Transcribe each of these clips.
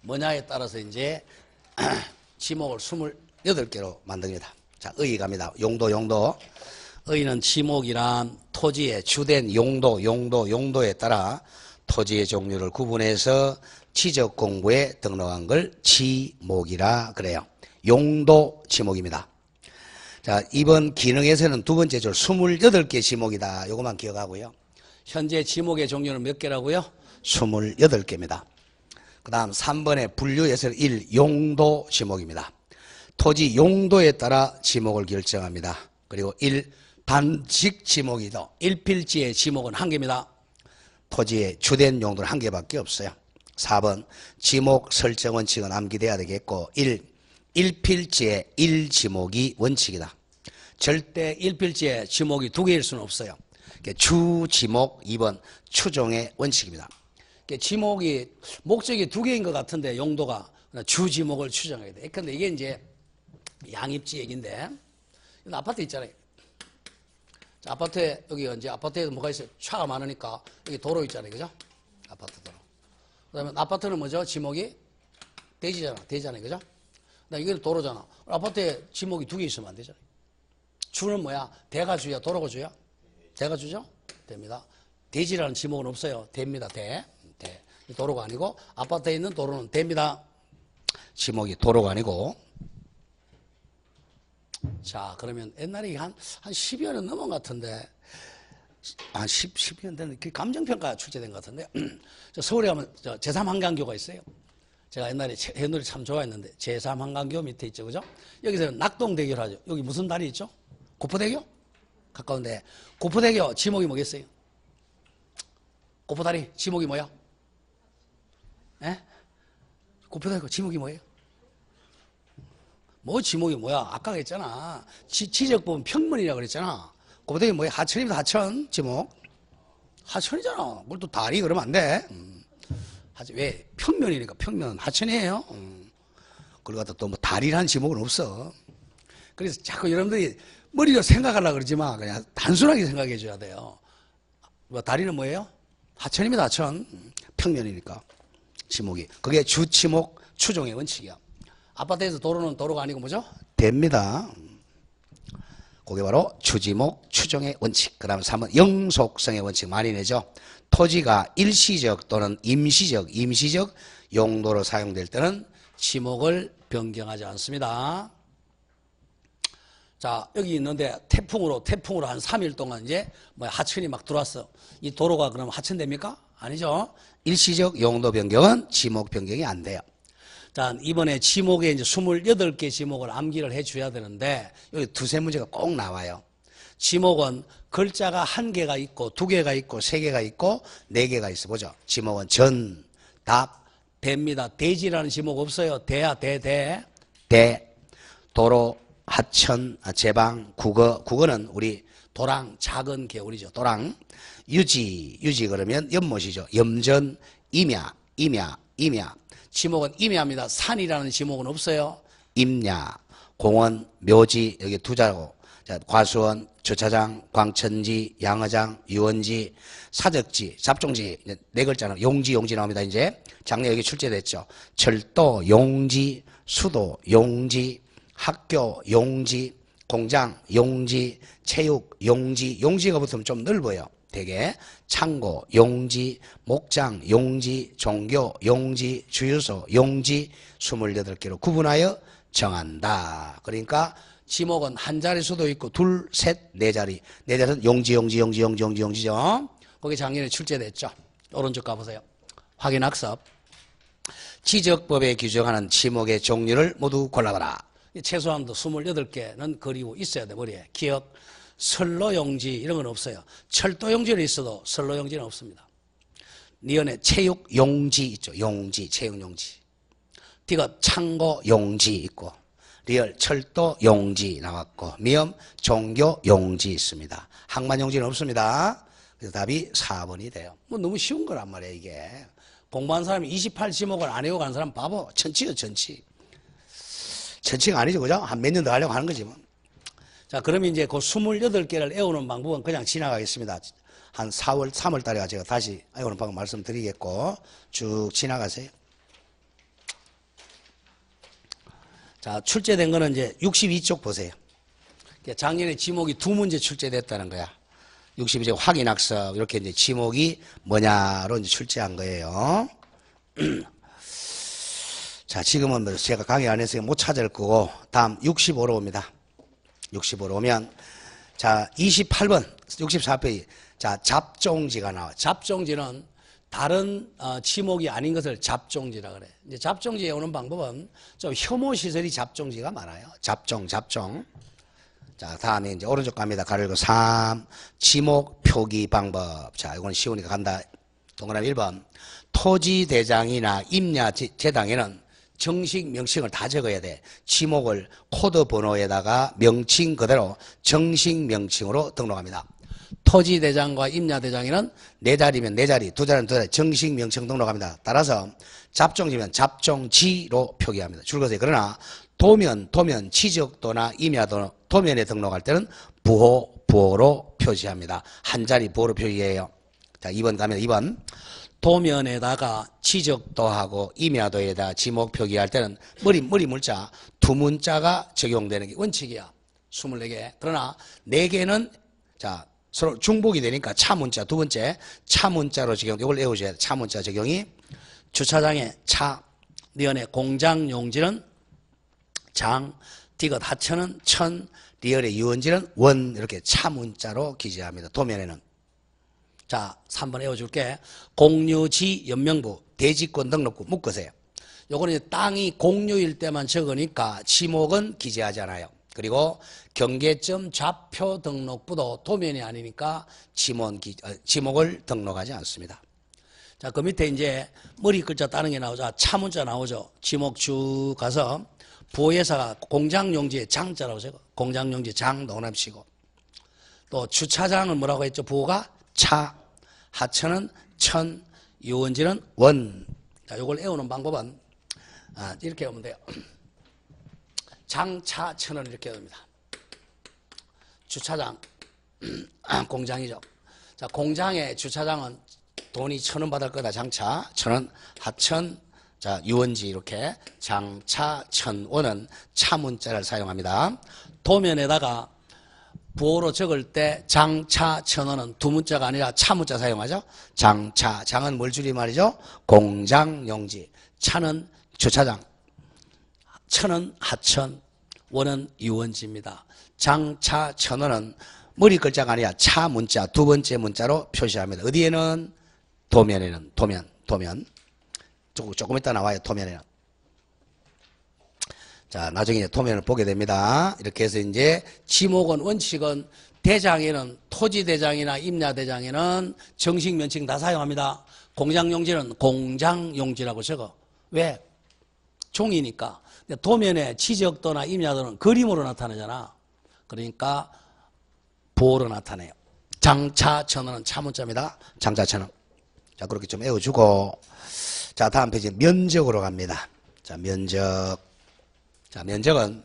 뭐냐에 따라서 이제 지목을 28개로 만듭니다. 자, 의 갑니다. 용도. 의는 지목이란 토지의 주된 용도에 따라 토지의 종류를 구분해서 지적 공부에 등록한 걸 지목이라 그래요. 용도 지목입니다. 자, 이번 기능에서는 두 번째 줄 28개 지목이다. 요것만 기억하고요. 현재 지목의 종류는 몇 개라고요? 28개입니다. 그 다음 3번의 분류에서는 1. 용도 지목입니다. 토지 용도에 따라 지목을 결정합니다. 그리고 1. 단직 지목이다. 1필지의 지목은 1개입니다. 토지의 주된 용도는 1개밖에 없어요. 4번 지목 설정 원칙은 암기돼야 되겠고 1. 1필지의 1지목이 원칙이다. 절대 1필지의 지목이 2개일 수는 없어요. 주지목 2번 추종의 원칙입니다. 지목이 목적이 2개인 것 같은데 용도가 주지목을 추정해야 돼. 근데 이게 이제 양입지 얘기인데 아파트 있잖아요. 자, 아파트에 여기 이제 아파트에도 뭐가 있어요? 차가 많으니까 여기 도로 있잖아요, 그죠? 아파트 도로. 그다음에 아파트는 뭐죠? 지목이 대지잖아요, 그죠? 그다음에 이게 도로잖아. 아파트에 지목이 2개 있으면 안 되잖아요. 주는 뭐야? 대가 주야, 도로가 주야? 대가 주죠? 됩니다. 대지라는 지목은 없어요. 대입니다, 대. 도로가 아니고 아파트에 있는 도로는 대입니다. 지목이 도로가 아니고. 자, 그러면 옛날에 한 10여 년 넘은 것 같은데, 한 10여 년 됐는데, 감정평가 출제된 것 같은데, 서울에 가면 제3한강교가 있어요. 제가 옛날에 해놀이 참 좋아했는데, 제3한강교 밑에 있죠, 그죠? 여기서는 낙동대교를 하죠. 여기 무슨 다리 있죠? 고포대교? 가까운데, 고포대교 지목이 뭐겠어요? 고포다리 지목이 뭐야? 예? 고포대교 지목이 뭐예요? 뭐 지목이 뭐야? 아까 했잖아. 지적 보면 평문이라고 그랬잖아. 고포대교 뭐야? 하천입니다. 하천 지목. 하천이잖아. 뭘 또 다리 그러면 안 돼. 왜? 평면이니까 평면 하천이에요. 그리고 또 뭐 다리라는 지목은 없어. 그래서 자꾸 여러분들이 머리로 생각하려고 그러지 마. 그냥 단순하게 생각해 줘야 돼요. 뭐 다리는 뭐예요? 하천입니다. 하천. 평면이니까 지목이. 그게 주지목 추종의 원칙이야. 아파트에서 도로는 도로가 아니고 뭐죠? 대입니다. 그게 바로 주지목 추종의 원칙. 그 다음 3번 영속성의 원칙 많이 내죠. 토지가 일시적 또는 임시적 용도로 사용될 때는 지목을 변경하지 않습니다. 자, 여기 있는데 태풍으로 한 3일 동안 이제 하천이 막 들어왔어. 이 도로가 그럼 하천됩니까? 아니죠. 일시적 용도 변경은 지목 변경이 안 돼요. 자, 이번에 지목에 이제 28개 지목을 암기를 해 줘야 되는데, 여기 두세 문제가 꼭 나와요. 지목은 글자가 1개가 있고, 2개가 있고, 3개가 있고, 4개가 있어. 보죠. 지목은 전, 답, 대입니다. 대지라는 지목 없어요. 대야, 대. 도로, 하천, 제방, 국어는 우리 도랑, 작은 개울이죠. 도랑. 유지 그러면 연못이죠. 염전, 임야. 지목은 임야입니다. 산이라는 지목은 없어요. 임야, 공원, 묘지, 여기 두자고. 자, 과수원, 주차장, 광천지, 양어장, 유원지, 사적지, 잡종지, 4글자는 용지 나옵니다. 이제 작년에 여기 출제됐죠. 철도, 용지, 수도, 용지, 학교, 용지, 공장, 용지, 체육, 용지가 붙으면 좀 넓어요. 되게 창고, 용지, 목장, 용지, 종교, 용지, 주유소, 용지 28개로 구분하여 정한다. 그러니까 지목은 한 자릿수도 있고 둘, 셋, 네 자리는 용지죠. 거기 작년에 출제됐죠. 오른쪽 가보세요. 확인학습. 지적법에 규정하는 지목의 종류를 모두 골라봐라. 최소한도 28개는 그리고 있어야 돼, 머리에. 기억. 선로용지 이런 건 없어요. 철도용지는 있어도 선로용지는 없습니다. 니은에 체육용지 있죠. 체육용지. 디귿 창고용지 있고, 리얼 철도용지 나왔고, 미음 종교용지 있습니다. 항만용지는 없습니다. 그래서 답이 4번이 돼요. 뭐 너무 쉬운 거란 말이에요, 이게. 공부한 사람이 28지목을 안 해오고 가는 사람 바보. 천치요, 천치. 천치가 아니죠, 그죠? 한 몇 년 더 하려고 하는 거지, 뭐. 자, 그러면 이제 그 28개를 외우는 방법은 그냥 지나가겠습니다. 한 3월 달에 제가 다시 외우는 방법 말씀드리겠고, 쭉 지나가세요. 자, 출제된 거는 이제 62쪽 보세요. 작년에 지목이 2문제 출제됐다는 거야. 62쪽 확인학습, 이렇게 이제 지목이 뭐냐로 이제 출제한 거예요. 자, 지금은 뭐 제가 강의 안 해서 못 찾을 거고, 다음 65로 옵니다. 65로 오면, 자, 28번, 64페이지. 자, 잡종지가 나와. 잡종지는 다른 지목이 아닌 것을 잡종지라 그래. 이제 잡종지에 오는 방법은 좀 혐오 시설이 잡종지가 많아요. 잡종. 자, 다음에 이제 오른쪽 갑니다. 가르고 3. 지목 표기 방법. 자, 이건 쉬우니까 간다. 동그라미 1번. 토지대장이나 임야제당에는 정식 명칭을 다 적어야 돼. 지목을 코드 번호에다가 명칭 그대로 정식 명칭으로 등록합니다. 토지대장과 임야대장에는 4자리면 4자리, 2자리면 2자리 정식 명칭 등록합니다. 따라서 잡종지면 잡종지로 표기합니다. 줄거세요. 그러나 도면, 지적도나 임야도 도면에 등록할 때는 부호로 표시합니다. 한 자리 부호로 표시해요. 자, 2번 가면 2번. 도면에다가 지적도하고 임야도에다 지목 표기할 때는 머리 물자 2문자가 적용되는 게 원칙이야. 24개. 그러나 4개는 자, 서로 중복이 되니까 차문자, 두 번째 차문자로 적용. 이걸 외우셔야 돼. 차문자 적용이 주차장에 차, 리언의 공장 용지는 장, 디귿 하천은 천, 리얼의 유원지는 원, 이렇게 차문자로 기재합니다. 도면에는. 자, 3번 외워줄게. 공유지 연명부, 대지권 등록부 묶으세요. 요거는 이제 땅이 공유일 때만 적으니까 지목은 기재하지 않아요. 그리고 경계점 좌표 등록부도 도면이 아니니까 지목을 등록하지 않습니다. 자, 그 밑에 이제 머리 글자 따는 게 나오죠. 차문자 나오죠. 지목 쭉 가서 부호예사가 공장용지에 장자라고 적어. 공장용지 장 농담치고. 또 주차장은 뭐라고 했죠? 부호가 차, 하천은 천, 유원지는 원. 자, 요걸 외우는 방법은 이렇게 하면 돼요. 장차 천은 이렇게 됩니다. 주차장 공장이죠. 자, 공장의 주차장은 돈이 1,000원 받을 거다. 장차 1,000원, 하천, 자, 유원지 이렇게 장차 1,000원은 차문자를 사용합니다. 도면에다가 부호로 적을 때 장차 1,000원은 두 문자가 아니라 차문자 사용하죠. 장차, 장은 뭘 줄임말이죠? 공장용지, 차는 주차장, 천은 하천, 원은 유원지입니다. 장차 1,000원은 머리 글자가 아니라 차 문자, 두 번째 문자로 표시합니다. 어디에는? 도면에는, 도면. 조금 이따 나와요, 도면에는. 자, 나중에 도면을 보게 됩니다. 이렇게 해서 이제 지목은 원칙은 대장에는 토지대장이나 임야대장에는 정식 명칭 다 사용합니다. 공장용지는 공장용지라고 적어. 왜? 종이니까. 도면에 지적도나 임야도는 그림으로 나타나잖아. 그러니까 부호로 나타내요. 장차 1,000원은 차문자입니다. 장차 1,000원. 자, 그렇게 좀 외워주고. 자, 다음 페이지 면적으로 갑니다. 자, 면적. 자, 면적은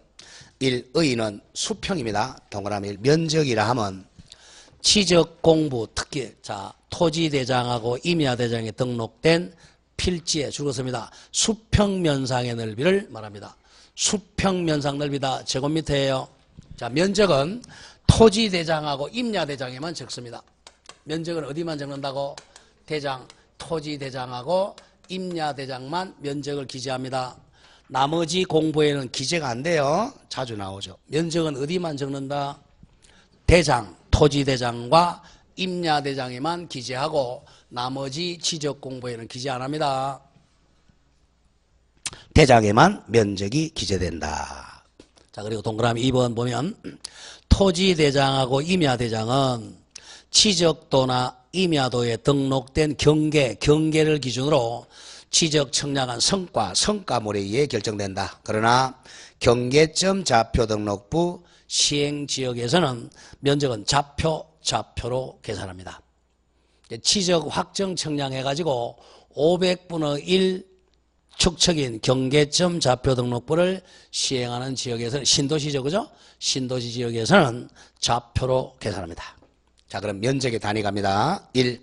1, 의는 수평입니다. 동그라미 1. 면적이라 하면 지적 공부 특기. 자, 토지대장하고 임야대장에 등록된 필지에 줄거습니다. 수평면상의 넓이를 말합니다. 수평면상 넓이다. 제곱미터예요. 자, 면적은 토지대장하고 임야대장에만 적습니다. 면적은 어디만 적는다고? 대장, 토지대장하고 임야대장만 면적을 기재합니다. 나머지 공부에는 기재가 안 돼요. 자주 나오죠. 면적은 어디만 적는다? 대장, 토지대장과 임야대장에만 기재하고 나머지 지적 공부에는 기재 안 합니다. 대장에만 면적이 기재된다. 자, 그리고 동그라미 2번 보면 토지대장하고 임야대장은 지적도나 임야도에 등록된 경계를 기준으로 지적 청량한 성과물에 의해 결정된다. 그러나 경계점 좌표 등록부 시행지역에서는 면적은 좌표로 계산합니다. 지적 확정 청량해가지고 500분의 1 축척인 경계점 좌표 등록부를 시행하는 지역에서는 신도시죠, 그죠? 신도시 지역에서는 좌표로 계산합니다. 자, 그럼 면적의 단위 갑니다. 1.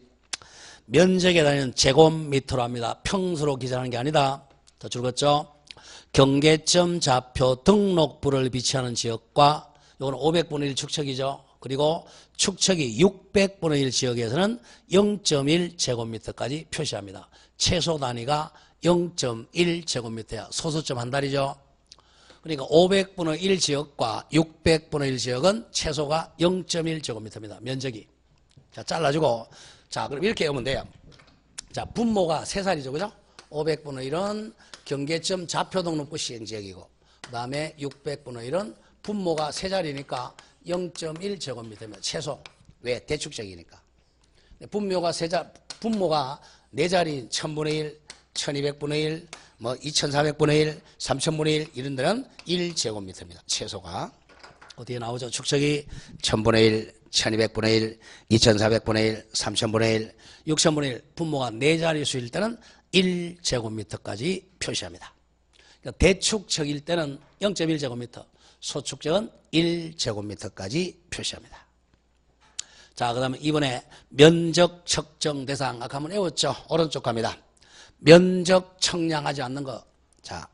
면적의 단위는 제곱미터로 합니다. 평수로 기재하는 게 아니다. 더 줄었죠? 경계점 좌표 등록부를 비치하는 지역과 요거는 500분의 1 축척이죠. 그리고 축척이 600분의 1 지역에서는 0.1제곱미터까지 표시합니다. 최소 단위가 0.1제곱미터야. 소수점 한 달이죠. 그러니까 500분의 1 지역과 600분의 1 지역은 최소가 0.1제곱미터입니다. 면적이. 자, 잘라주고. 자, 그럼 이렇게 하면 돼요. 자, 분모가 3살이죠. 그죠? 500분의 1은 경계점 좌표 등록부 시행지역이고, 그 다음에 600분의 1은 분모가 3자리니까 0.1제곱미터입니다. 최소. 왜? 대축적이니까. 분모가 4자리인 1000분의 1, 1200분의 1, 뭐 2400분의 1, 3000분의 1 이런 데는 1제곱미터입니다. 최소가. 어디에 나오죠? 축척이 1000분의 1, 1200분의 1, 2400분의 1, 3000분의 1, 6000분의 1 분모가 4자리수일 때는 1제곱미터까지 표시합니다. 그러니까 대축척일 때는 0.1제곱미터, 소축척은 1제곱미터까지 표시합니다. 자, 그 다음에 이번에 면적 측정 대상 아까 한번 외웠죠? 오른쪽 갑니다. 면적 청량하지 않는 거. 자,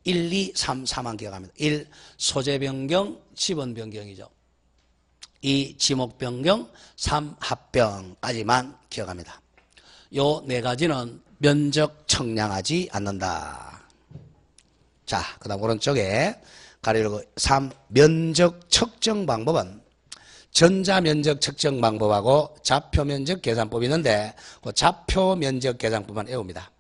1, 2, 3, 4만 기억합니다. 1. 소재 변경, 지번 변경이죠. 2. 지목 변경, 3. 합병까지만 기억합니다. 요 4가지는 면적 청량하지 않는다. 자, 그 다음 오른쪽에 가리고 3. 면적 측정 방법은 전자면적 측정 방법하고 좌표면적 계산법이 있는데 그 좌표면적 계산법만 외웁니다.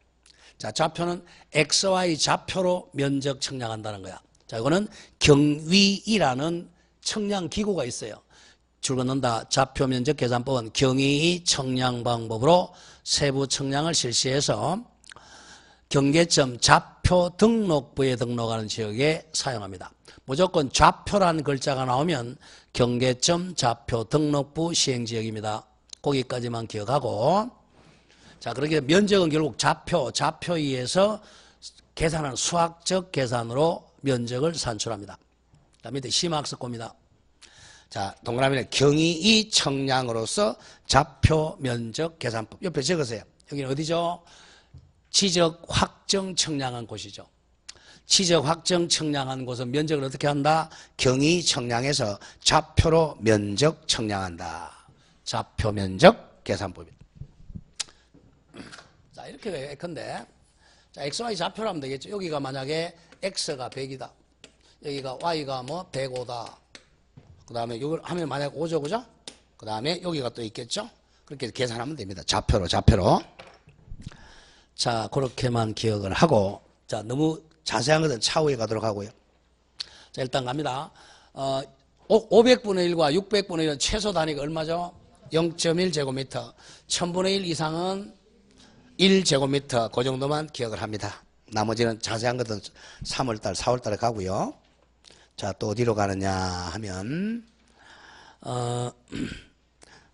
자, 좌표는 XY 좌표로 면적 청량한다는 거야. 자, 이거는 경위이라는 청량 기구가 있어요. 줄 긋는다. 좌표 면적 계산법은 경위 청량 방법으로 세부 청량을 실시해서 경계점 좌표 등록부에 등록하는 지역에 사용합니다. 무조건 좌표라는 글자가 나오면 경계점 좌표 등록부 시행지역입니다. 거기까지만 기억하고, 자, 그렇게 면적은 결국 좌표위에서 계산한 수학적 계산으로 면적을 산출합니다. 자, 밑에 심학습고입니다. 자, 동그라미는 경위 청량으로서 좌표 면적 계산법. 옆에 적으세요. 여기는 어디죠? 지적 확정 청량한 곳이죠. 지적 확정 청량한 곳은 면적을 어떻게 한다? 경위 청량해서 좌표로 면적 청량한다. 좌표 면적 계산법입니다. 자, 이렇게 예컨대. 자, XY 좌표로 하면 되겠죠. 여기가 만약에 X가 100이다. 여기가 Y가 뭐 105다. 그 다음에 이걸 하면 만약에 5죠. 그죠? 그 다음에 여기가 또 있겠죠? 그렇게 계산하면 됩니다. 좌표로. 자, 그렇게만 기억을 하고, 자, 너무 자세한 것은 차후에 가도록 하고요. 자, 일단 갑니다. 500분의 1과 600분의 1은 최소 단위가 얼마죠? 0.1제곱미터. 1000분의 1 이상은 1제곱미터. 그 정도만 기억을 합니다. 나머지는 자세한 것은 3월달, 4월달에 가고요. 자, 또 어디로 가느냐 하면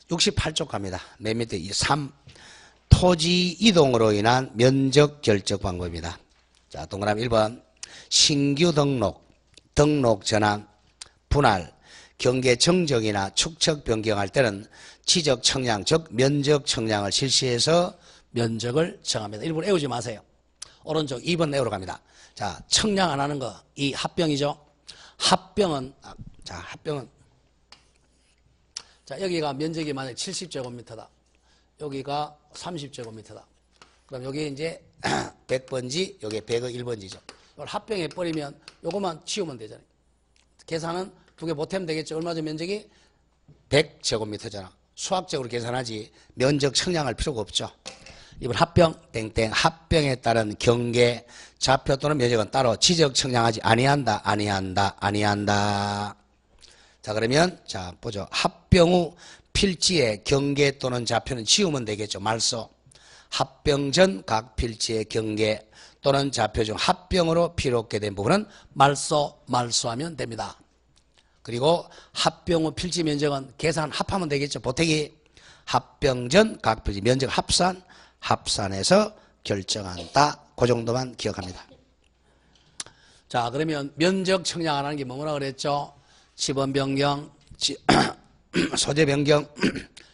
68쪽 갑니다. 맨 밑에 3. 토지 이동으로 인한 면적 결정 방법입니다. 자, 동그라미 1번. 신규 등록 전환, 분할, 경계 정적이나 축척 변경할 때는 지적 청량, 즉 면적 청량을 실시해서 면적을 정합니다. 일부러 외우지 마세요. 오른쪽 2번 외우러 갑니다. 자, 청량 안 하는 거, 이 합병이죠. 합병은, 자, 여기가 면적이 만약 70제곱미터다. 여기가 30제곱미터다. 그럼 여기 이제 100번지, 여기 100의 1번지죠. 이걸 합병해 버리면 요것만 치우면 되잖아요. 계산은 두 개 못하면 되겠죠. 얼마죠, 면적이? 100제곱미터잖아. 수학적으로 계산하지 면적 청량할 필요가 없죠. 이번 합병, 땡땡, 합병에 따른 경계, 좌표 또는 면적은 따로 지적 청량하지 아니한다. 자, 그러면, 자, 보죠. 합병 후 필지의 경계 또는 좌표는 지우면 되겠죠. 말소. 합병 전 각 필지의 경계 또는 좌표 중 합병으로 필요하게 된 부분은 말소하면 됩니다. 그리고 합병 후 필지 면적은 계산 합하면 되겠죠. 보태기. 합병 전 각 필지 면적 합산해서 결정한다. 그 정도만 기억합니다. 자, 그러면 면적 청량 안 하는 게 뭐라 그랬죠? 지번 변경, 소재 변경,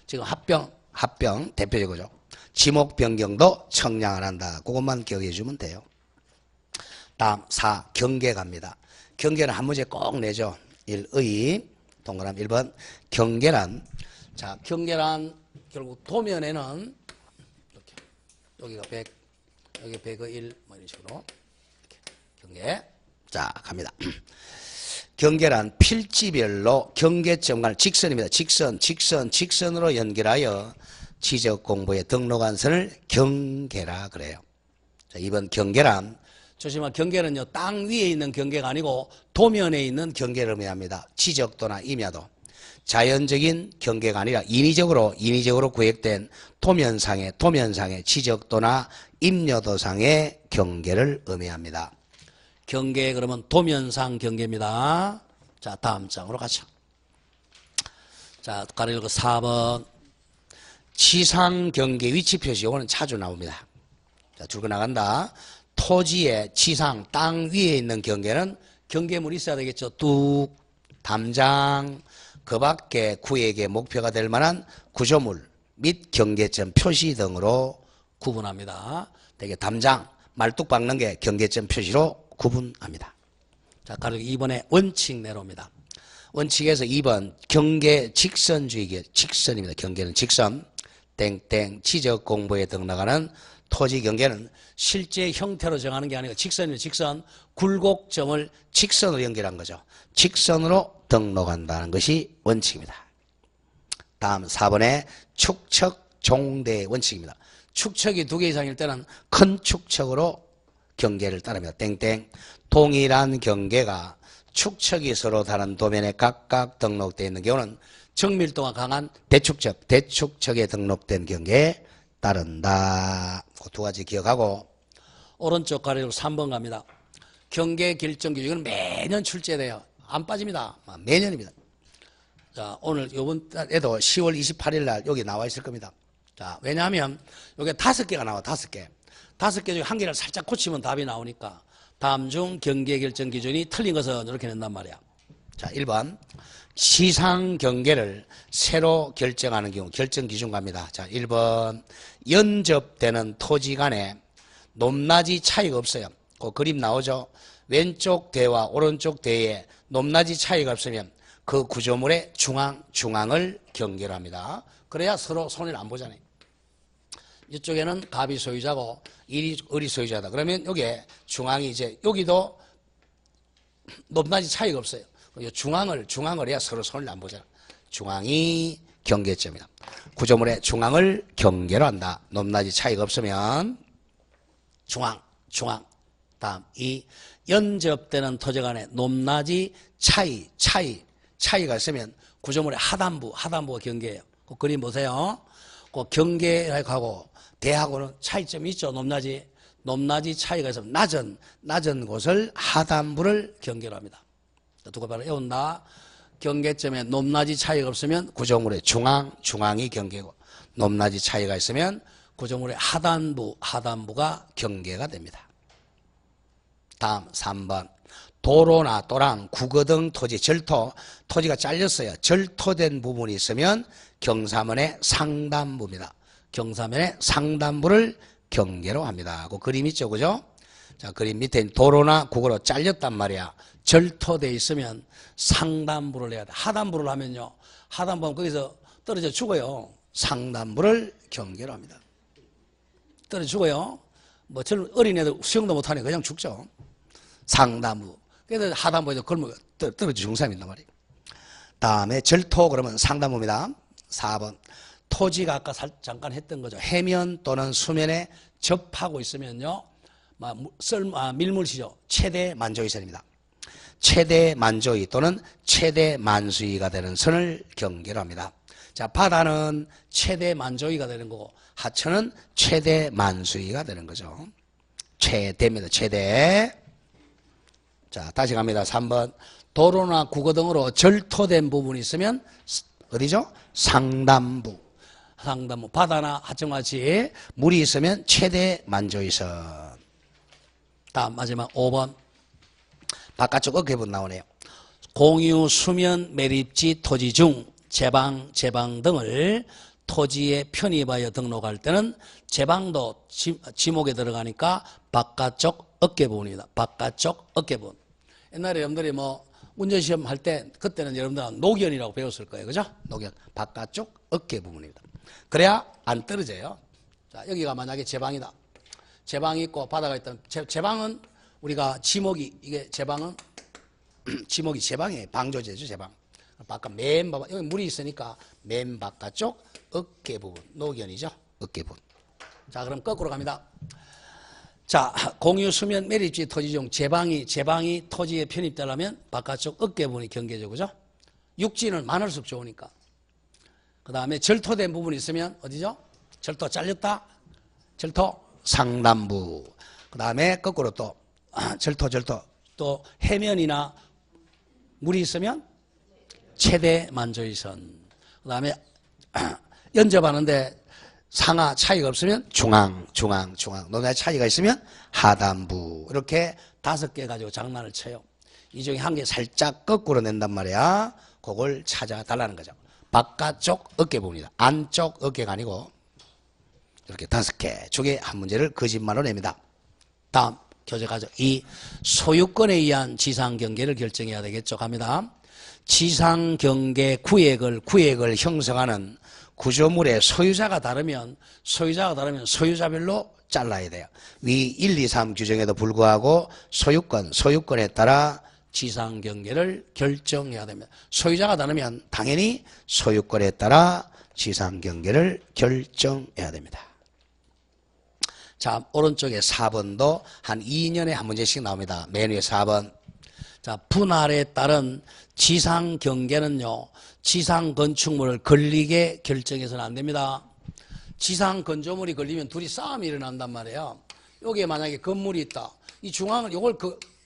지금 합병 대표적이죠. 지목 변경도 청량 안 한다. 그것만 기억해 주면 돼요. 다음 4. 경계 갑니다. 경계는 한 문제 꼭 내죠. 1의 동그라미 1번 경계란 자 경계란 결국 도면에는 이렇게 여기가 100 여기 100의 1 뭐 이런 식으로 이렇게 경계 자 갑니다. 경계란 필지별로 경계점 간 직선입니다. 직선으로 연결하여 지적 공부에 등록한 선을 경계라 그래요. 자, 2번 경계란 조심하 경계는요 땅 위에 있는 경계가 아니고 도면에 있는 경계를 의미합니다. 지적도나 임야도 자연적인 경계가 아니라 인위적으로 구획된 도면상의 지적도나 임야도상의 경계를 의미합니다. 경계 그러면 도면상 경계입니다. 자 다음 장으로 가죠. 자 가리고 4번 지상 경계 위치 표시 이거는 자주 나옵니다. 자 줄거 나간다. 토지의 지상 땅 위에 있는 경계는 경계물이 있어야 되겠죠. 뚝 담장 그 밖에 구획의 목표가 될 만한 구조물 및 경계점 표시 등으로 구분합니다. 되게 담장 말뚝 박는 게 경계점 표시로 구분합니다. 자, 가로 2번에 원칙 내려옵니다. 원칙에서 2번 경계 직선주의 직선입니다. 경계는 직선 땡땡 지적 공부에 등록하는 토지 경계는 실제 형태로 정하는 게 아니고 직선이에요. 직선 굴곡점을 직선으로 연결한 거죠. 직선으로 등록한다는 것이 원칙입니다. 다음 4번에 축척 종대 원칙입니다. 축척이 2개 이상일 때는 큰 축척으로 경계를 따릅니다. 땡땡 동일한 경계가 축척이 서로 다른 도면에 각각 등록되어 있는 경우는 정밀도가 강한 대축척에 등록된 경계에 따른다. 그 2가지 기억하고 오른쪽 가로로 3번 갑니다. 경계 결정 기준은 매년 출제돼요. 안 빠집니다. 매년입니다. 자 오늘 이번 달에도 10월 28일 날 여기 나와 있을 겁니다. 자 왜냐하면 여기 5개가 나와 5개. 5개 중에 1개를 살짝 고치면 답이 나오니까 다음 중 경계 결정 기준이 틀린 것은 이렇게 낸단 말이야. 자 1번 시상 경계를 새로 결정하는 경우 결정 기준 갑니다. 자 1번 연접되는 토지 간에 높낮이 차이가 없어요. 그 그림 나오죠. 왼쪽 대와 오른쪽 대에 높낮이 차이가 없으면 그 구조물의 중앙을 경계로 합니다. 그래야 서로 손해를 안 보잖아요. 이쪽에는 갑이 소유자고 을이 소유자다. 그러면 여기에 중앙이 이제 여기도 높낮이 차이가 없어요. 중앙을 해야 서로 손을 안 보잖아. 중앙이 경계점이다. 구조물의 중앙을 경계로 한다. 높낮이 차이가 없으면 중앙. 다음 2 연접되는 토지 간에 높낮이 차이가 있으면 구조물의 하단부가 경계예요. 그 그림 보세요. 그 경계하고 대하고는 차이점이 있죠. 높낮이 차이가 있으면 낮은 곳을 하단부를 경계로 합니다. 두고 바로 외운다. 경계점에 높낮이 차이가 없으면 구조물의 중앙이 경계고 높낮이 차이가 있으면 구조물의 하단부가 경계가 됩니다. 다음 3번 도로나 또랑 국어 등 토지 토지가 잘렸어요. 절토된 부분이 있으면 경사면의 상단부입니다. 경사면의 상단부를 경계로 합니다. 그 그림 있죠, 그죠? 자, 그림 밑에 도로나 국어로 잘렸단 말이야. 절토돼 있으면 상단부를 해야 돼. 하단부를 하면요. 하단부는 거기서 떨어져 죽어요. 상단부를 경계로 합니다. 떨어져 죽어요. 뭐 저는 어린애들 수영도 못하네 그냥 죽죠. 상단부. 그래서 하단부에서 떨어져 중산이란 말이에요. 다음에 절토 그러면 상단부입니다. 4번 토지가 아까 잠깐 했던 거죠. 해면 또는 수면에 접하고 있으면요. 밀물시죠. 최대 만조의 선입니다. 최대 만조의 또는 최대 만수위가 되는 선을 경계로 합니다. 자, 바다는 최대 만조위가 되는 거고 하천은 최대 만수위가 되는 거죠. 최대입니다. 최대. 자, 다시 갑니다. 3번 도로나 국어 등으로 절토된 부분이 있으면 어디죠? 상단부. 바다나 하천같이 물이 있으면 최대 만조의 선. 다음 마지막 5번 바깥쪽 어깨부분 나오네요. 공유 수면 매립지 토지 중 제방 등을 토지에 편입하여 등록할 때는 제방도 지목에 들어가니까 바깥쪽 어깨 부분입니다. 바깥쪽 어깨 부분. 옛날에 여러분들이 뭐 운전시험 할 때 그때는 여러분들은 노견이라고 배웠을 거예요. 그죠? 노견. 바깥쪽 어깨 부분입니다. 그래야 안 떨어져요. 자, 여기가 만약에 제방이다. 제방이 있고 바다가 있다면 제방은 우리가 지목이 이게 제방은 지목이 제방이에요. 방조제죠. 제방. 바깥 맨 바깥 여기 물이 있으니까 맨 바깥쪽 어깨 부분 노견이죠. 어깨 부분. 자, 그럼 거꾸로 갑니다. 자, 공유 수면 매립지 토지 중 제방이 토지에 편입되려면 바깥쪽 어깨 부분이 경계죠. 그죠? 육지는 많을수록 좋으니까. 그 다음에 절토된 부분이 있으면 어디죠? 절토 잘렸다. 절토 상단부. 그 다음에 거꾸로 또 절토 또 해면이나 물이 있으면 최대 만조이선. 그 다음에 연접하는데 상하 차이가 없으면 중앙. 논의 차이가 있으면 하단부. 이렇게 5개 가지고 장난을 쳐요. 이 중에 한 개 살짝 거꾸로 낸단 말이야. 그걸 찾아달라는 거죠. 바깥쪽 어깨 부분이다. 안쪽 어깨가 아니고 이렇게 5개 중에 한 문제를 거짓말로 냅니다. 다음 교재 가죠. 2. 소유권에 의한 지상경계를 결정해야 되겠죠. 갑니다. 지상경계 구획을 형성하는 구조물의 소유자가 다르면 소유자별로 잘라야 돼요. 위 1, 2, 3 규정에도 불구하고 소유권에 따라 지상경계를 결정해야 됩니다. 소유자가 다르면 당연히 소유권에 따라 지상경계를 결정해야 됩니다. 자, 오른쪽에 4번도 한 2년에 한 문제씩 나옵니다. 맨 위에 4번. 자, 분할에 따른 지상경계는요, 지상 건축물을 걸리게 결정해서는 안 됩니다. 지상 건조물이 걸리면 둘이 싸움이 일어난단 말이에요. 여기에 만약에 건물이 있다. 이 중앙을 이걸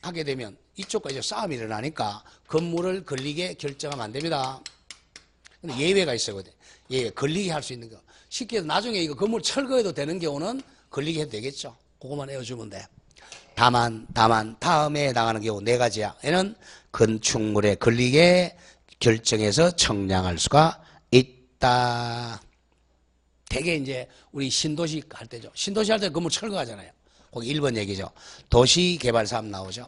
하게 되면 이쪽과 이쪽 싸움이 일어나니까 건물을 걸리게 결정하면 안 됩니다. 근데 예외가 있어거든요. 예, 걸리게 할 수 있는 거. 쉽게 해서 나중에 이거 건물 철거해도 되는 경우는 걸리게 해도 되겠죠. 그것만 외워주면 돼. 다만 다음에 해당하는 경우 4가지야. 얘는 건축물에 걸리게 결정해서 청량할 수가 있다. 되게 이제 우리 신도시 할 때죠. 신도시 할 때 건물 철거하잖아요. 거기 1번 얘기죠. 도시개발사업 나오죠.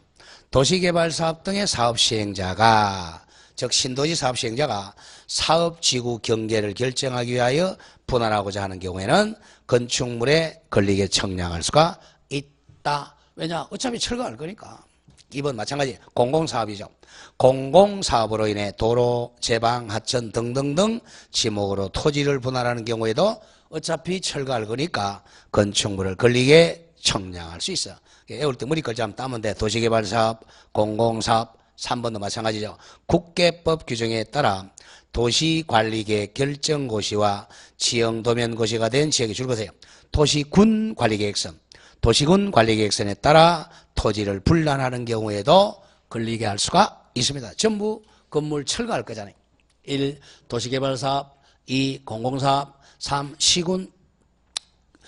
도시개발사업 등의 사업시행자가, 즉 신도시 사업시행자가 사업지구 경계를 결정하기 위하여 분할하고자 하는 경우에는 건축물에 걸리게 청량할 수가 있다. 왜냐? 어차피 철거할 거니까. 2번 마찬가지 공공사업이죠. 공공사업으로 인해 도로, 제방, 하천 등등등 지목으로 토지를 분할하는 경우에도 어차피 철거할 거니까 건축물을 걸리게 청량할 수 있어. 애울 때 머리 걸자면 따면 돼. 도시개발사업, 공공사업, 3번도 마찬가지죠. 국계법 규정에 따라 도시관리계획 결정고시와 지형도면고시가 된 지역에 줄거세요. 도시군 관리계획선. 도시군 관리계획선에 따라 토지를 분란하는 경우에도 걸리게 할 수가 있습니다. 전부 건물 철거할 거잖아요. 1. 도시개발사업, 2. 공공사업, 3.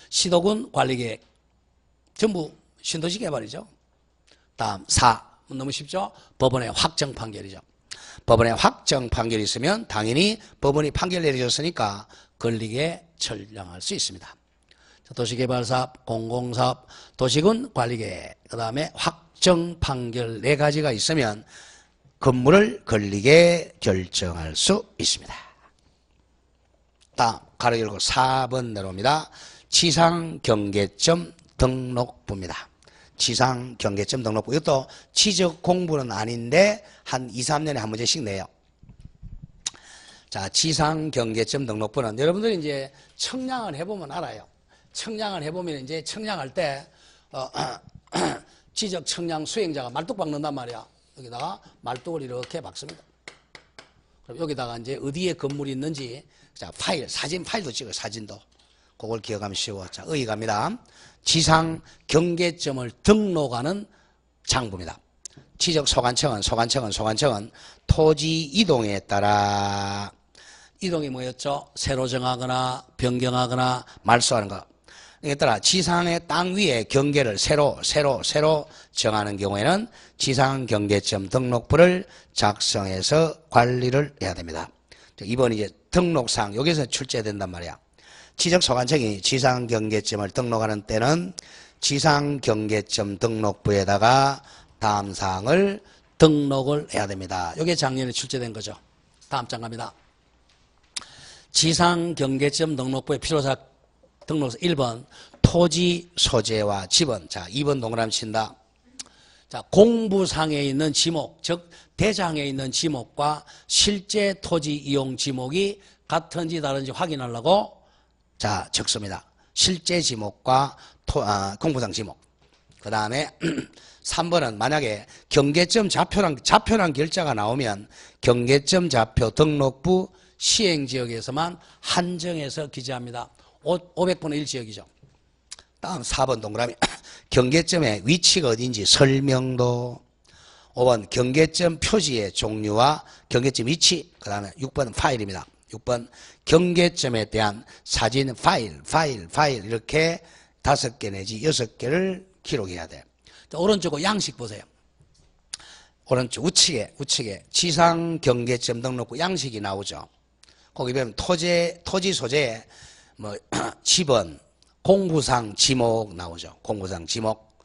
시도군 관리계획. 전부 신도시 개발이죠. 다음 4. 너무 쉽죠? 법원의 확정 판결이죠. 법원의 확정 판결이 있으면 당연히 법원이 판결 내려줬으니까 걸리게 철량할 수 있습니다. 도시개발사업, 공공사업, 도시군 관리계획, 그 다음에 확정 판결 4가지가 있으면 건물을 걸리게 결정할 수 있습니다. 다음 가로 열고 4번 내려옵니다. 지상경계점 등록부입니다. 지상경계점 등록부. 이것도 지적 공부는 아닌데 한 2, 3년에 한 문제씩 내요. 자, 지상경계점 등록부는 여러분들이 이제 청량을 해보면 알아요. 청량을 해보면 이제 청량할 때 지적 청량 수행자가 말뚝 박는단 말이야. 여기다가 말뚝을 이렇게 박습니다. 그럼 여기다가 이제 어디에 건물이 있는지, 자, 사진 파일도 찍어요. 사진도. 그걸 기억하면 쉬워. 자, 의의 갑니다. 지상경계점을 등록하는 장부입니다. 지적 소관청은 토지 이동에 따라, 이동이 뭐였죠? 새로 정하거나 변경하거나 말소하는 거. 이에 따라 지상의 땅 위에 경계를 새로 정하는 경우에는 지상경계점 등록부를 작성해서 관리를 해야 됩니다. 2번이 이제 등록사항, 여기서 출제된단 말이야. 지적소관청이 지상경계점을 등록하는 때는 지상경계점 등록부에다가 다음 사항을 등록을 해야 됩니다. 이게 작년에 출제된 거죠. 다음 장 갑니다. 지상경계점 등록부의 필요사 등록서 1번 토지 소재와 지번. 자, 2번 동그라미 친다. 자, 공부상에 있는 지목, 즉 대장에 있는 지목과 실제 토지 이용 지목이 같은지 다른지 확인하려고 자 적습니다. 실제 지목과 공부상 지목. 그 다음에 3번은 만약에 경계점 좌표란 결자가 나오면 경계점 좌표 등록부 시행지역에서만 한정해서 기재합니다. 500분의 1 지역이죠. 다음 4번 동그라미. 경계점의 위치가 어딘지 설명도. 5번 경계점 표지의 종류와 경계점 위치. 그 다음에 6번 파일입니다. 6번 경계점에 대한 사진 파일 이렇게 5개 내지 6개를 기록해야 돼요. 오른쪽 양식 보세요. 오른쪽 우측에 지상 경계점 등록부 양식이 나오죠. 거기 보면 토지 소재 뭐 지번, 공부상 지목 나오죠. 공부상 지목,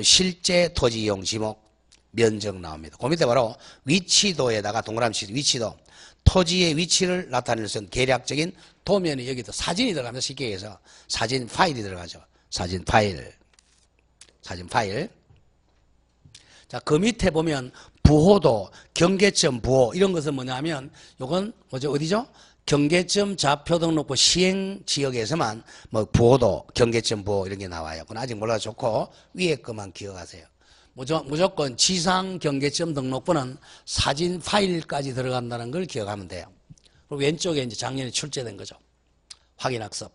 실제 토지 이용 지목, 면적 나옵니다. 그 밑에 바로 위치도에다가 동그라미 치죠. 위치도. 토지의 위치를 나타낼 수 있는 계략적인 도면이 여기도 사진이 들어갑니다. 쉽게 얘기해서 사진 파일이 들어가죠. 사진 파일. 자, 그 밑에 보면 부호도, 경계점 부호 이런 것은 뭐냐면 요건 뭐죠? 어디죠? 경계점 좌표 등록부 시행 지역에서만 뭐 부호도, 경계점 부호 이런 게 나와요. 그건 아직 몰라도 좋고 위에 것만 기억하세요. 무조건 지상 경계점 등록부는 사진 파일까지 들어간다는 걸 기억하면 돼요. 그리고 왼쪽에 이제 작년에 출제된 거죠. 확인학습.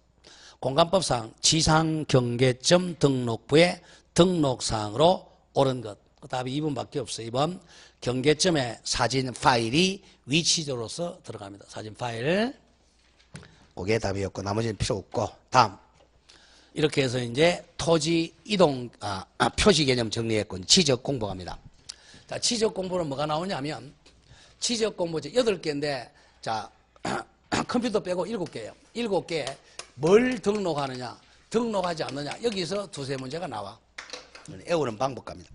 공간법상 지상 경계점 등록부의 등록사항으로 옳은 것. 그 답이 2번밖에 없어요. 2번 경계점에 사진 파일이 위치도로서 들어갑니다. 사진 파일. 그게 답이었고 나머지는 필요 없고. 다음. 이렇게 해서 이제 토지 이동, 표시 개념 정리했고, 지적 공부합니다. 자, 지적 공부는 뭐가 나오냐면, 지적 공부 8개인데, 자, 컴퓨터 빼고 7개예요. 7개, 뭘 등록하느냐, 등록하지 않느냐, 여기서 두세 문제가 나와. 애우는 방법 갑니다.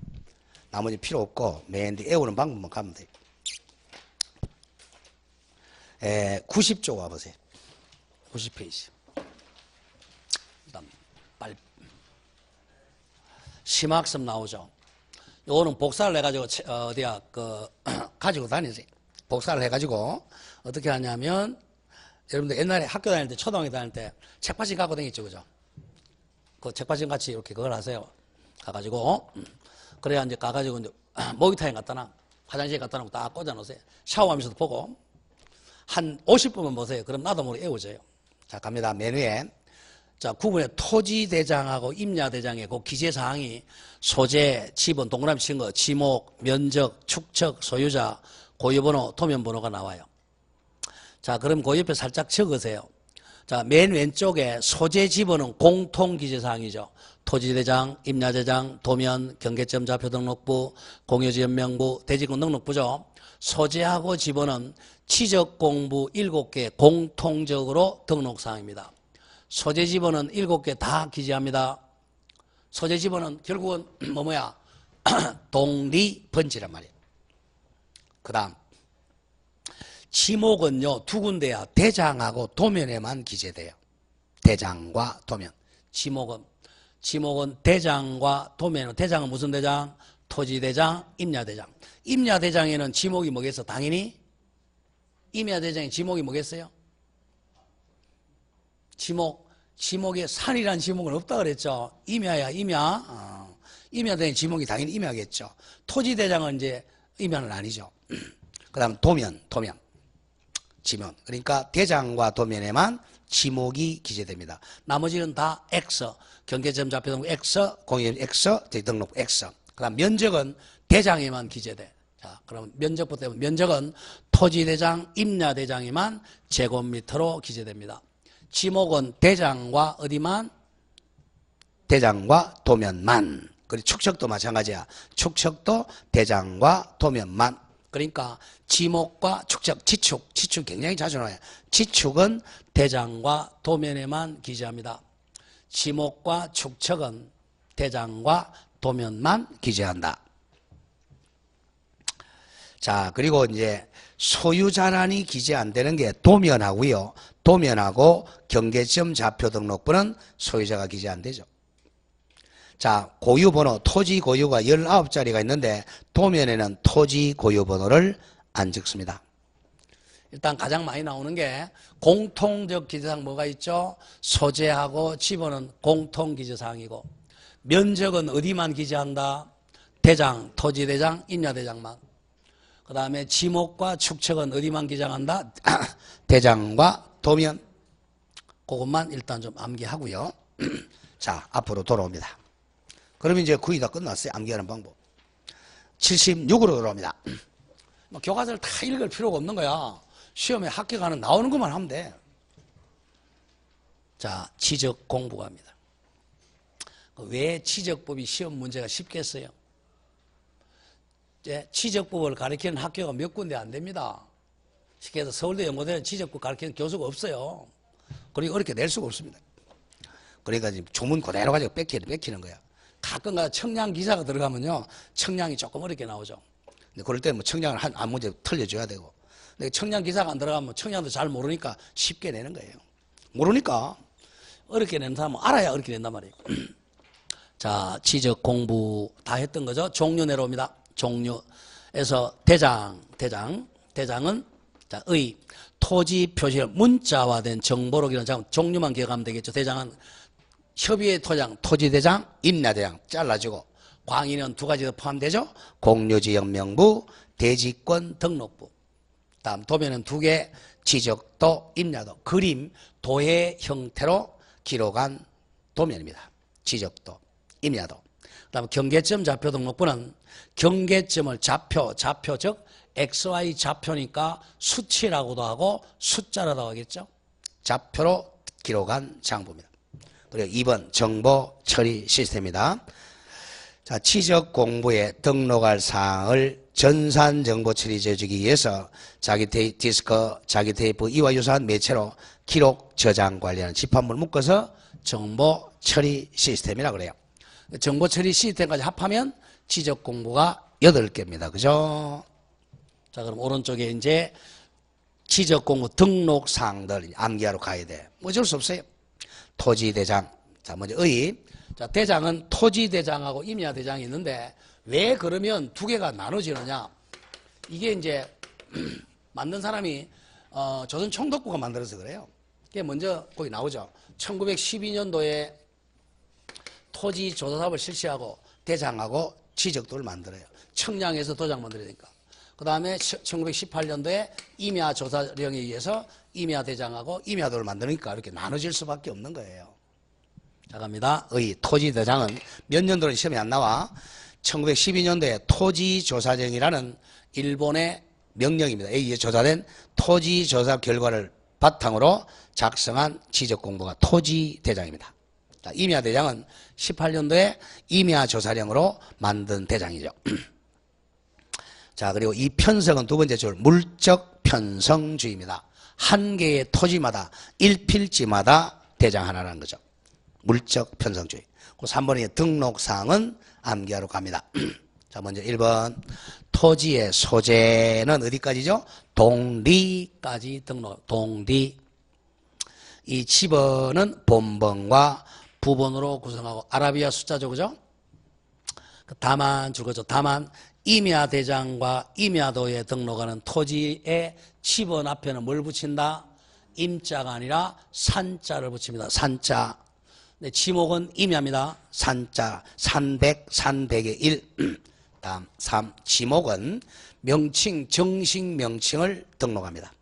나머지 필요 없고, 맨 뒤 애우는 방법만 가면 돼요. 90쪽 와보세요. 90페이지. 심학습 나오죠. 요거는 복사를 해가지고, 가지고 다니세요. 복사를 해가지고, 어떻게 하냐면, 여러분들 옛날에 학교 다닐 때, 초등학교 다닐 때, 책받침 갖고 다녔죠, 그죠? 그 책받침 같이 이렇게 그걸 하세요. 가가지고, 그래야 이제 가가지고, 이제, 목욕탕에 갖다 놔. 화장실에 갖다 놓고 딱 꽂아 놓으세요. 샤워하면서도 보고, 한 50분만 보세요. 그럼 나도 모르게 애워져요. 자, 갑니다. 맨 위에. 자, 9번에 토지대장하고 임야대장의 그 기재사항이 소재, 지번, 동그라미 친 거, 지목, 면적, 축척, 소유자, 고유번호, 도면번호가 나와요. 자, 그럼 그 옆에 살짝 적으세요. 자, 맨 왼쪽에 소재 지번은 공통기재사항이죠. 토지대장, 임야대장, 도면, 경계점 좌표 등록부, 공유지연명부, 대지권 등록부죠. 소재하고 지번은 지적공부 7개 공통적으로 등록사항입니다. 소재 지번은 7개 다 기재합니다. 소재 지번은 결국은 뭐야? 동리번지란 말이에요. 그 다음 지목은요 2군데야. 대장하고 도면에만 기재돼요. 대장과 도면. 지목은 대장과 도면. 대장은 무슨 대장? 토지대장, 임야대장. 임야대장에는 지목이 뭐겠어? 당연히 임야대장의 지목이 뭐겠어요? 지목에 산이라는 지목은 없다 그랬죠. 임야야, 임야. 임야대장의 지목이 당연히 임야겠죠. 토지대장은 이제 임야는 아니죠. 그 다음 도면. 지면. 그러니까 대장과 도면에만 지목이 기재됩니다. 나머지는 다 X. 경계점 좌표 등록 X, 공유점 X, 등록 X. 그 다음 면적은 대장에만 기재돼. 자, 그럼 면적부터 해보면 면적은 토지대장, 임야대장에만 제곱미터로 기재됩니다. 지목은 대장과 어디만? 대장과 도면만. 그리고 축척도 마찬가지야. 축척도 대장과 도면만. 그러니까 지목과 축적, 지축 굉장히 자주 나와요. 지축은 대장과 도면에만 기재합니다. 지목과 축척은 대장과 도면만 기재한다. 자, 그리고 이제 소유자란이 기재 안 되는 게 도면하고요. 도면하고 경계점 좌표 등록부는 소유자가 기재 안 되죠. 자, 고유번호, 토지 고유가 19자리가 있는데 도면에는 토지 고유번호를 안 적습니다. 일단 가장 많이 나오는 게 공통적 기재사항 뭐가 있죠? 소재하고 지번은 공통기재사항이고 면적은 어디만 기재한다? 대장, 토지대장, 임야대장만. 그 다음에 지목과 축척은 어디만 기재한다? 대장과 도면. 그것만 일단 좀 암기하고요. 자, 앞으로 돌아옵니다. 그러면 이제 거의 다 끝났어요. 암기하는 방법. 76으로 돌아옵니다. 교과서를 다 읽을 필요가 없는 거야. 시험에 합격하는 나오는 것만 하면 돼. 자, 지적 공부합니다. 왜 지적법이 시험 문제가 쉽겠어요? 이제 지적법을 가르치는 학교가 몇 군데 안 됩니다. 쉽게 해서 서울대 연고대는 지적법 가르치는 교수가 없어요. 그리고 어렵게 낼 수가 없습니다. 그러니까 지금 조문 그대로 가지고 뺏기는 거야. 가끔가다 청량 기사가 들어가면요, 청량이 조금 어렵게 나오죠. 근데 그럴 때는 뭐 청량을 한 문제 틀려줘야 되고. 근데 청량 기사가 안 들어가면 청량도 잘 모르니까 쉽게 내는 거예요. 모르니까 어렵게 내는 사람은 알아야 어렵게 낸단 말이에요. 자, 지적 공부 다 했던 거죠. 종류 내려옵니다. 종류에서 대장은 자, 의, 토지 표시를 문자화된 정보록이라는 종류만 기억하면 되겠죠. 대장은 협의의 토장, 토지대장, 임야대장 잘라주고 광인은 두 가지 더 포함되죠. 공유지역명부, 대지권 등록부. 다음 도면은 두 개, 지적도, 임야도, 그림, 도해 형태로 기록한 도면입니다. 지적도, 임야도. 그다음 경계점 좌표 등록부는 경계점을 좌표 즉 XY 좌표니까 수치라고도 하고 숫자라고 하겠죠. 좌표로 기록한 장부입니다. 그리고 2번 정보 처리 시스템입니다. 자, 지적 공부에 등록할 사항을 전산 정보 처리해 주기 위해서 자기 디스크, 자기 테이프 이와 유사한 매체로 기록, 저장 관리하는 집합물을 묶어서 정보 처리 시스템이라고 그래요. 정보 처리 시스템까지 합하면 지적 공부가 8개입니다. 그죠? 자, 그럼 오른쪽에 이제 지적 공부 등록 사항들 암기하러 가야 돼. 어쩔 수 없어요. 토지대장. 자, 먼저 의. 자, 대장은 토지대장하고 임야대장이 있는데 왜 그러면 두 개가 나눠지느냐? 이게 이제 만든 사람이 조선 총독부가 만들어서 그래요. 그게 먼저 거기 나오죠. 1912년도에 토지조사 사업을 실시하고 대장하고 지적도를 만들어요. 청량에서 도장 만들어야 되니까. 그 다음에 1918년도에 임야조사령에 의해서 임야대장하고 임야도를 만드니까 이렇게 나눠질 수밖에 없는 거예요. 자, 갑니다. 의 토지대장은 몇 년도는 시험에 안 나와. 1912년도에 토지조사령이라는 일본의 명령입니다. A에 조사된 토지조사 결과를 바탕으로 작성한 지적공부가 토지대장입니다. 자, 임야대장은 18년도에 임야조사령으로 만든 대장이죠. 자, 그리고 이 편성은 두 번째 줄 물적 편성주의입니다. 한 개의 토지마다 1필지마다 대장 하나라는 거죠. 물적 편성주의. 그 3번의 등록사항은 암기하러 갑니다. 자, 먼저 1번 토지의 소재는 어디까지죠? 동리까지 등록. 동리. 이 지번은 본번과 부번으로 구성하고 아라비아 숫자죠. 그죠? 다만 줄 거죠. 다만 임야대장과 임야도에 등록하는 토지의 지번 앞에는 뭘 붙인다? 임자가 아니라 산자를 붙입니다. 산자. 네, 지목은 임야입니다. 산자. 산백의 1. 다음 3. 지목은 명칭, 정식 명칭을 등록합니다.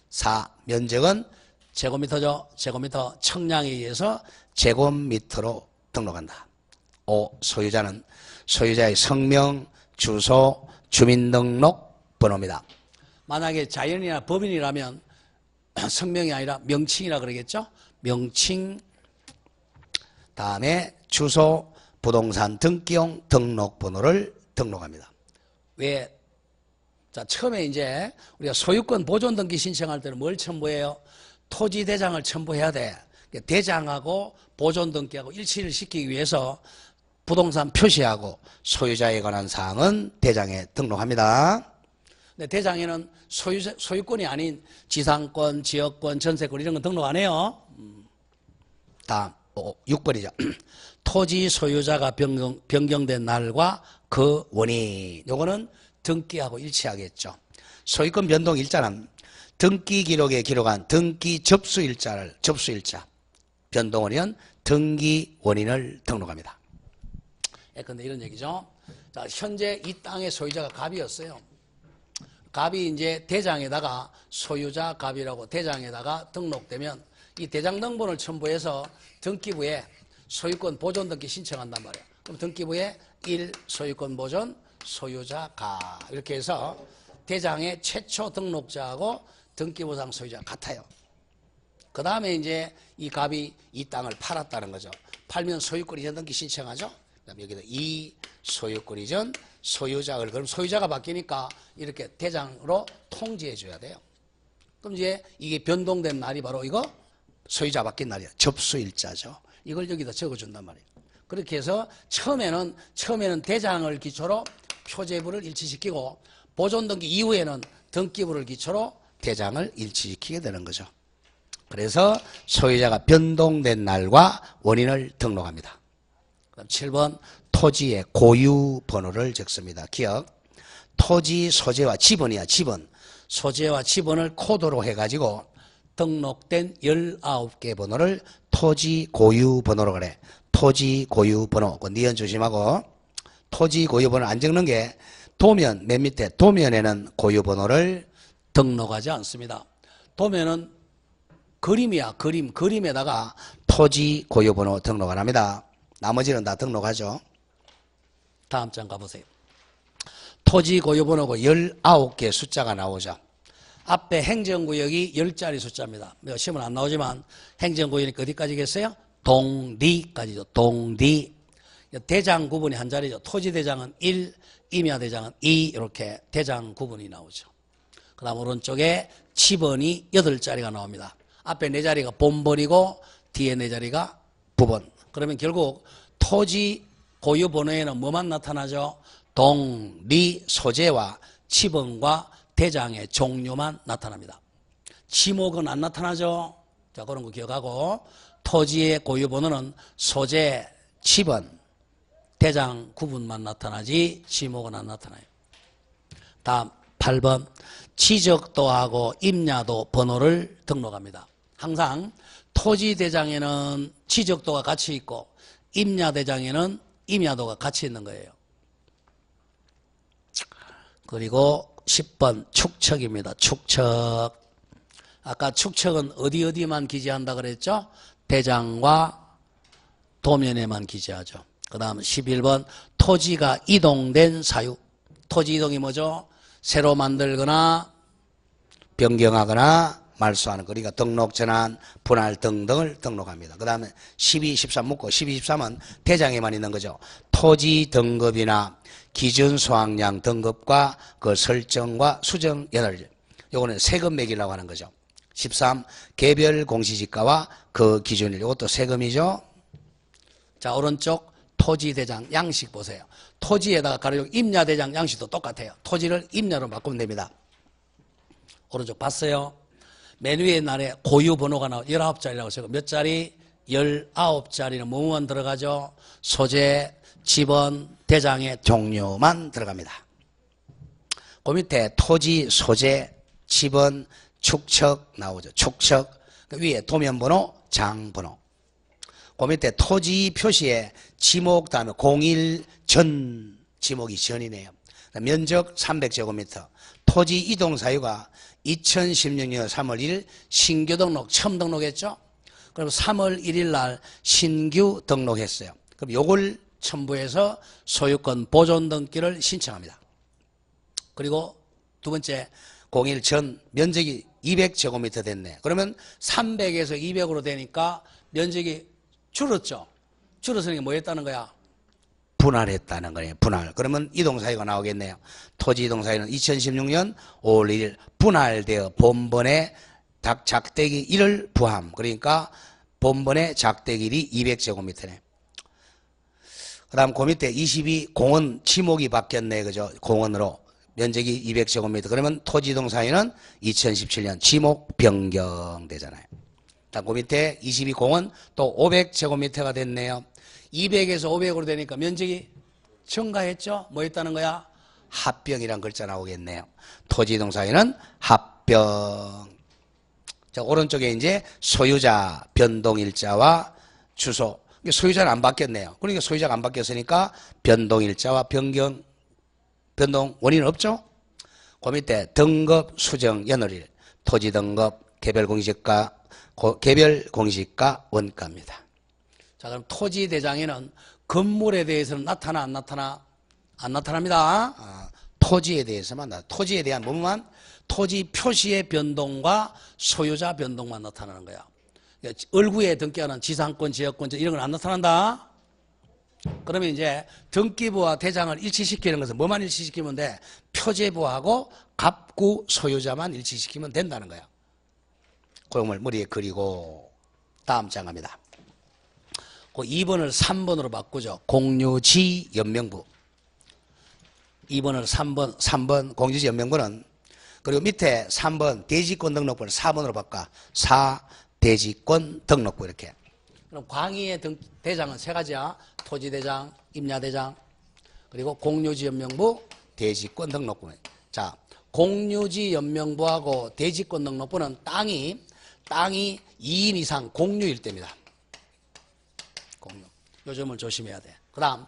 4. 면적은 제곱미터죠. 제곱미터 청량에 의해서 제곱미터로 등록한다. 5. 소유자는 소유자의 성명, 주소, 주민등록 번호입니다. 만약에 자연이나 법인이라면 성명이 아니라 명칭이라 그러겠죠. 명칭, 다음에 주소, 부동산 등기용 등록번호를 등록합니다. 왜 자, 처음에 이제 우리가 소유권 보존 등기 신청할 때는 뭘 첨부해요? 토지 대장을 첨부해야 돼. 대장하고 보존 등기하고 일치를 시키기 위해서 부동산 표시하고 소유자에 관한 사항은 대장에 등록합니다. 근데 대장에는 소유권이 아닌 지상권, 지역권, 전세권 이런 건 등록 안 해요. 다음 6번이죠. 토지 소유자가 변경된 날과 그 원인. 요거는 등기하고 일치하겠죠. 소유권 변동 일자는 등기 기록에 기록한 등기 접수일자, 변동 원인은 등기 원인을 등록합니다. 근데 이런 얘기죠. 자, 현재 이 땅의 소유자가 갑이었어요. 갑이 이제 대장에다가 소유자 갑이라고 대장에다가 등록되면 이 대장 등본을 첨부해서 등기부에 소유권 보존 등기 신청한단 말이에요. 그럼 등기부에 1 소유권 보존 소유자 갑 이렇게 해서 대장의 최초 등록자하고 등기부상 소유자 같아요. 그 다음에 이제 이 갑이 이 땅을 팔았다는 거죠. 팔면 소유권 이전 등기 신청하죠. 그다음에 여기다 이 소유권 이전 소유자를 그럼 소유자가 바뀌니까 이렇게 대장으로 통지해 줘야 돼요. 그럼 이제 이게 변동된 날이 바로 이거 소유자 바뀐 날이야. 접수일자죠. 이걸 여기다 적어준단 말이에요. 그렇게 해서 처음에는 대장을 기초로 표제부를 일치시키고 보존 등기 이후에는 등기부를 기초로 대장을 일치시키게 되는 거죠. 그래서 소유자가 변동된 날과 원인을 등록합니다. 그럼 7번 토지의 고유 번호를 적습니다. 기억. 토지 소재와 지번이야. 지번. 소재와 지번을 코드로 해가지고 등록된 19개 번호를 토지 고유 번호로 그래. 토지 고유 번호. 그 니은 조심하고 토지 고유 번호 안 적는 게 도면 맨 밑에 도면에는 고유 번호를 등록하지 않습니다. 도면은 그림이야. 그림에다가 토지 고유 번호 등록 안 합니다. 나머지는 다 등록하죠. 다음 장 가보세요. 토지 고유 번호고 19개 숫자가 나오죠. 앞에 행정구역이 10자리 숫자입니다. 시험은 안 나오지만 행정구역이니까 어디까지겠어요? 동디까지죠. 동디. 대장 구분이 한 자리죠. 토지 대장은 1, 임야 대장은 2 이렇게 대장 구분이 나오죠. 그 다음 오른쪽에 지번이 8자리가 나옵니다. 앞에 4자리가 본번이고 뒤에 4자리가 부번. 그러면 결국 토지 고유 번호에는 뭐만 나타나죠? 동, 리, 소재와 지번과 대장의 종류만 나타납니다. 지목은 안 나타나죠? 자, 그런 거 기억하고 토지의 고유 번호는 소재, 지번, 대장 구분만 나타나지 지목은 안 나타나요. 다음 8번 지적도하고 임야도 번호를 등록합니다. 항상 토지 대장에는 지적도가 같이 있고 임야 대장에는 임야도가 같이 있는 거예요. 그리고 10번 축척입니다. 축척. 아까 축척은 어디만 기재한다 그랬죠? 대장과 도면에만 기재하죠. 그 다음 11번 토지가 이동된 사유. 토지 이동이 뭐죠? 새로 만들거나 변경하거나 말소하는 거. 그러니까 등록, 전환, 분할 등등을 등록합니다. 그 다음에 12, 13 묻고 12, 13은 대장에만 있는 거죠. 토지 등급이나 기준 소학량 등급과 그 설정과 수정 8일. 요거는 세금 매기라고 하는 거죠. 13 개별 공시지가와 그 기준일. 이것도 세금이죠. 자, 오른쪽 토지 대장 양식 보세요. 토지에다가 가로 임야 대장 양식도 똑같아요. 토지를 임야로 바꾸면 됩니다. 오른쪽 봤어요? 맨 위에 날에 고유 번호가 나와 19자리라고 해서 몇 자리? 19자리는 뭐만 들어가죠? 소재, 지번, 대장의 종류만 들어갑니다. 그 밑에 토지, 소재, 지번, 축척 나오죠. 축척. 그 위에 도면번호, 장번호. 그 밑에 토지 표시에 지목 다음에 01전 지목이 전이네요. 면적 300제곱미터. 토지 이동 사유가 2016년 3월 1일 신규 등록 처음 등록했죠. 그럼 3월 1일 날 신규 등록했어요. 그럼 요걸 첨부해서 소유권 보존 등기를 신청합니다. 그리고 두 번째 01전 면적이 200제곱미터 됐네. 그러면 300에서 200으로 되니까 면적이 줄었죠. 줄었으니까 뭐 했다는 거야? 분할했다는 거예요. 분할. 그러면 이동사유가 나오겠네요. 토지 이동사유는 2016년 5월 1일 분할되어 본번의 작대기 1을 부함. 그러니까 본번의 작대길이 200제곱미터네. 그 다음 그 밑에 22 공원 지목이 바뀌었네. 그죠? 공원으로. 면적이 200제곱미터. 그러면 토지 이동사유는 2017년 지목 변경되잖아요. 그 밑에 22 공원 또 500제곱미터가 됐네요. 200에서 500으로 되니까 면적이 증가했죠? 뭐 했다는 거야? 합병이란 글자 나오겠네요. 토지 이동사유는 합병. 자, 오른쪽에 이제 소유자 변동일자와 주소. 소유자는 안 바뀌었네요. 그러니까 소유자가 안 바뀌었으니까 변동일자와 변동 원인은 없죠? 그 밑에 등급 수정 연월일, 토지 등급 개별 공시가 원가입니다. 자, 그럼 토지 대장에는 건물에 대해서는 나타나 안 나타나? 안 나타납니다. 토지에 대해서만 토지에 대한 뭐만 토지 표시의 변동과 소유자 변동만 나타나는 거야. 그러니까 얼구에 등기하는 지상권, 지역권 이런 건 안 나타난다. 그러면 이제 등기부와 대장을 일치시키는 것은 뭐만 일치시키면 돼? 표제부하고 갑구 소유자만 일치시키면 된다는 거야. 그걸 머리에 그리고 다음 장 갑니다. 그 2번을 3번으로 바꾸죠. 공유지 연명부. 2번을 3번 공유지 연명부는 그리고 밑에 3번 대지권 등록부를 4번으로 바꿔. 4 대지권 등록부 이렇게. 그럼 광의의 대장은 세 가지야. 토지대장, 임야대장, 그리고 공유지연명부, 대지권 등록부. 자, 공유지연명부하고 대지권 등록부는 땅이 2인 이상 공유일 때입니다. 공유. 요 점을 조심해야 돼. 그 다음,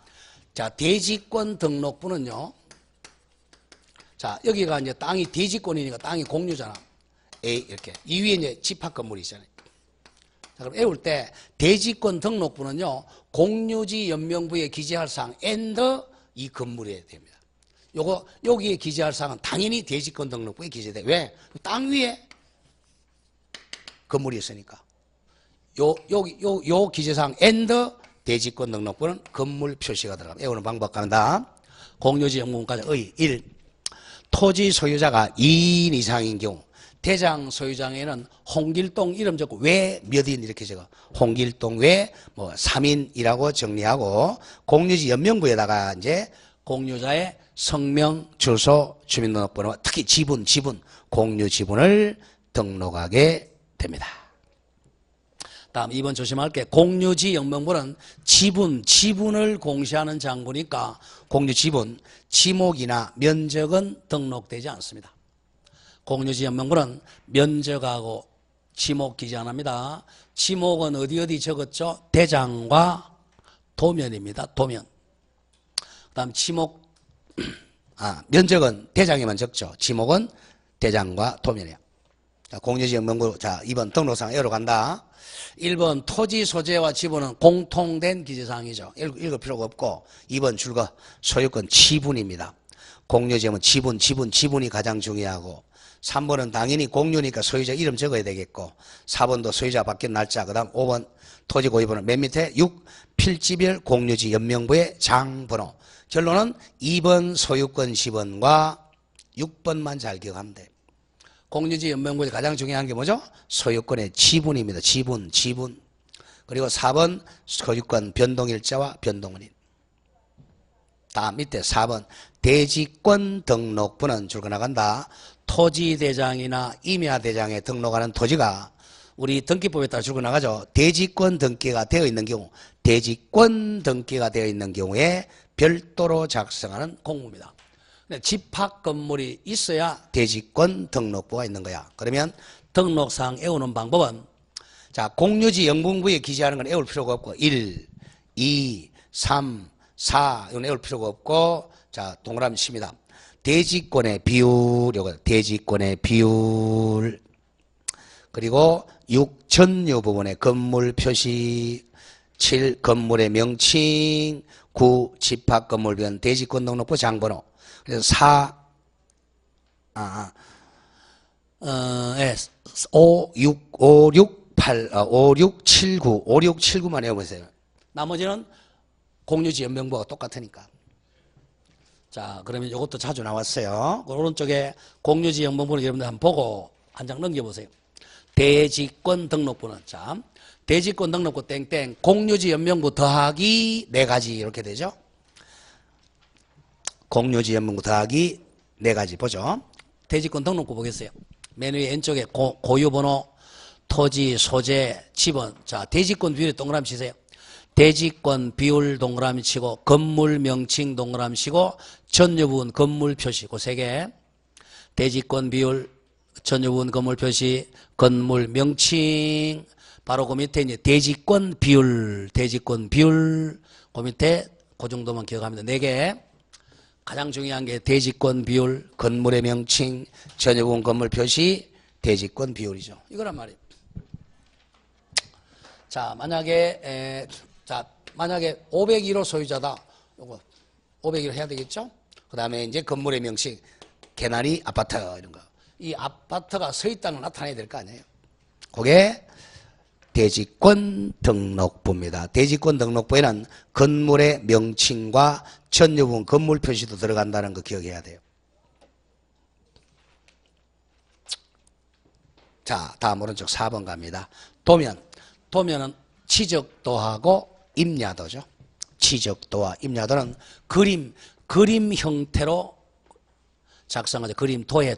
자, 대지권 등록부는요. 자, 여기가 이제 땅이 대지권이니까 땅이 공유잖아. A, 이렇게. 이 위에 이제 집합 건물이 있잖아요. 자, 그럼 외울 때 대지권 등록부는요, 공유지 연명부에 기재할 사항 and 이 건물에 됩니다. 요거, 여기에 기재할 사항은 당연히 대지권 등록부에 기재돼. 왜? 땅 위에 건물이 있으니까. 요 기재사항 and 대지권 등록부는 건물 표시가 들어갑니다. 외우는 방법 갑니다. 공유지 연명부까지 1. 토지 소유자가 2인 이상인 경우 대장 소유장에는 홍길동 이름 적고 왜 몇인 이렇게 적어. 홍길동 왜 뭐 3인이라고 정리하고 공유지 연명부에다가 이제 공유자의 성명, 주소, 주민등록번호, 특히 지분, 공유 지분을 등록하게 됩니다. 다음 2번 조심할 게 공유지 연명부는 지분을 공시하는 장부니까 공유 지분, 지목이나 면적은 등록되지 않습니다. 공유지 연명부는 면적하고 지목 기재 안 합니다. 지목은 어디 적었죠? 대장과 도면입니다. 도면. 그 다음 지목, 면적은 대장에만 적죠. 지목은 대장과 도면이에요. 자, 공유지 연명부, 자, 2번 등록상 A로 간다. 1번 토지 소재와 지분은 공통된 기재사항이죠. 읽을 필요가 없고 2번 줄거 소유권 지분입니다. 공유지면 지분이 가장 중요하고 3번은 당연히 공유니까 소유자 이름 적어야 되겠고 4번도 소유자 바뀐 날짜 그 다음 5번 토지 고유번호 맨 밑에 6 필지별 공유지 연명부의 장번호. 결론은 2번 소유권 지분과 6번만 잘 기억하면 돼. 공유지 연명부에서 가장 중요한 게 뭐죠? 소유권의 지분입니다. 지분. 그리고 4번 소유권 변동일자와 변동원인. 다음 밑에 4번 대지권 등록부는 줄거 나간다. 토지대장이나 임야대장에 등록하는 토지가 우리 등기법에 따라 줄거 나가죠. 대지권 등기가 되어 있는 경우에 별도로 작성하는 공무입니다. 집합 건물이 있어야 대지권 등록부가 있는 거야. 그러면 등록사항 외우는 방법은 자, 공유지 연봉부에 기재하는 건 외울 필요가 없고 1, 2, 3, 4 이건 외울 필요가 없고 자, 동그라미 칩니다. 대지권의 비율, 요거 대지권의 비율 그리고 6 전유 부분의 건물 표시 7 건물의 명칭 9 집합 건물변 대지권 등록부 장번호 그래서 5, 6, 7, 9만 외워보세요. 나머지는 공유지 연명부가 똑같으니까. 자, 그러면 이것도 자주 나왔어요. 오른쪽에 공유지 연명부를 여러분들 한번 보고 한 장 넘겨보세요. 대지권 등록부는, 자, 대지권 등록부 땡땡 공유지 연명부 더하기 4가지 이렇게 되죠. 공유지 연명부 더하기 4가지 보죠. 대지권 등록부 보겠어요. 맨 위에 왼쪽에 고유번호, 토지, 소재, 지번. 자, 대지권 비율에 동그라미 치세요. 대지권 비율 동그라미 치고 건물 명칭 동그라미 치고 전유부분 건물 표시 그 3개. 대지권 비율, 전유부분 건물 표시, 건물 명칭. 바로 그 밑에 이제 대지권 비율 그 밑에 그 정도만 기억하면 돼. 4개. 가장 중요한 게 대지권 비율, 건물의 명칭, 전유부분 건물 표시, 대지권 비율이죠. 이거란 말이에요. 자, 만약에 501호 소유자다. 요거 501호 해야 되겠죠? 그다음에 이제 건물의 명칭, 개나리 아파트 이런 거. 이 아파트가 서 있다는 걸 나타내야 될 거 아니에요. 그게 대지권 등록부입니다. 대지권 등록부에는 건물의 명칭과 전유부분 건물 표시도 들어간다는 거 기억해야 돼요. 자, 다음 오른쪽 4번 갑니다. 도면은 치적도하고 임야도죠. 치적도와 임야도는 그림 형태로 작성하죠. 그림 도해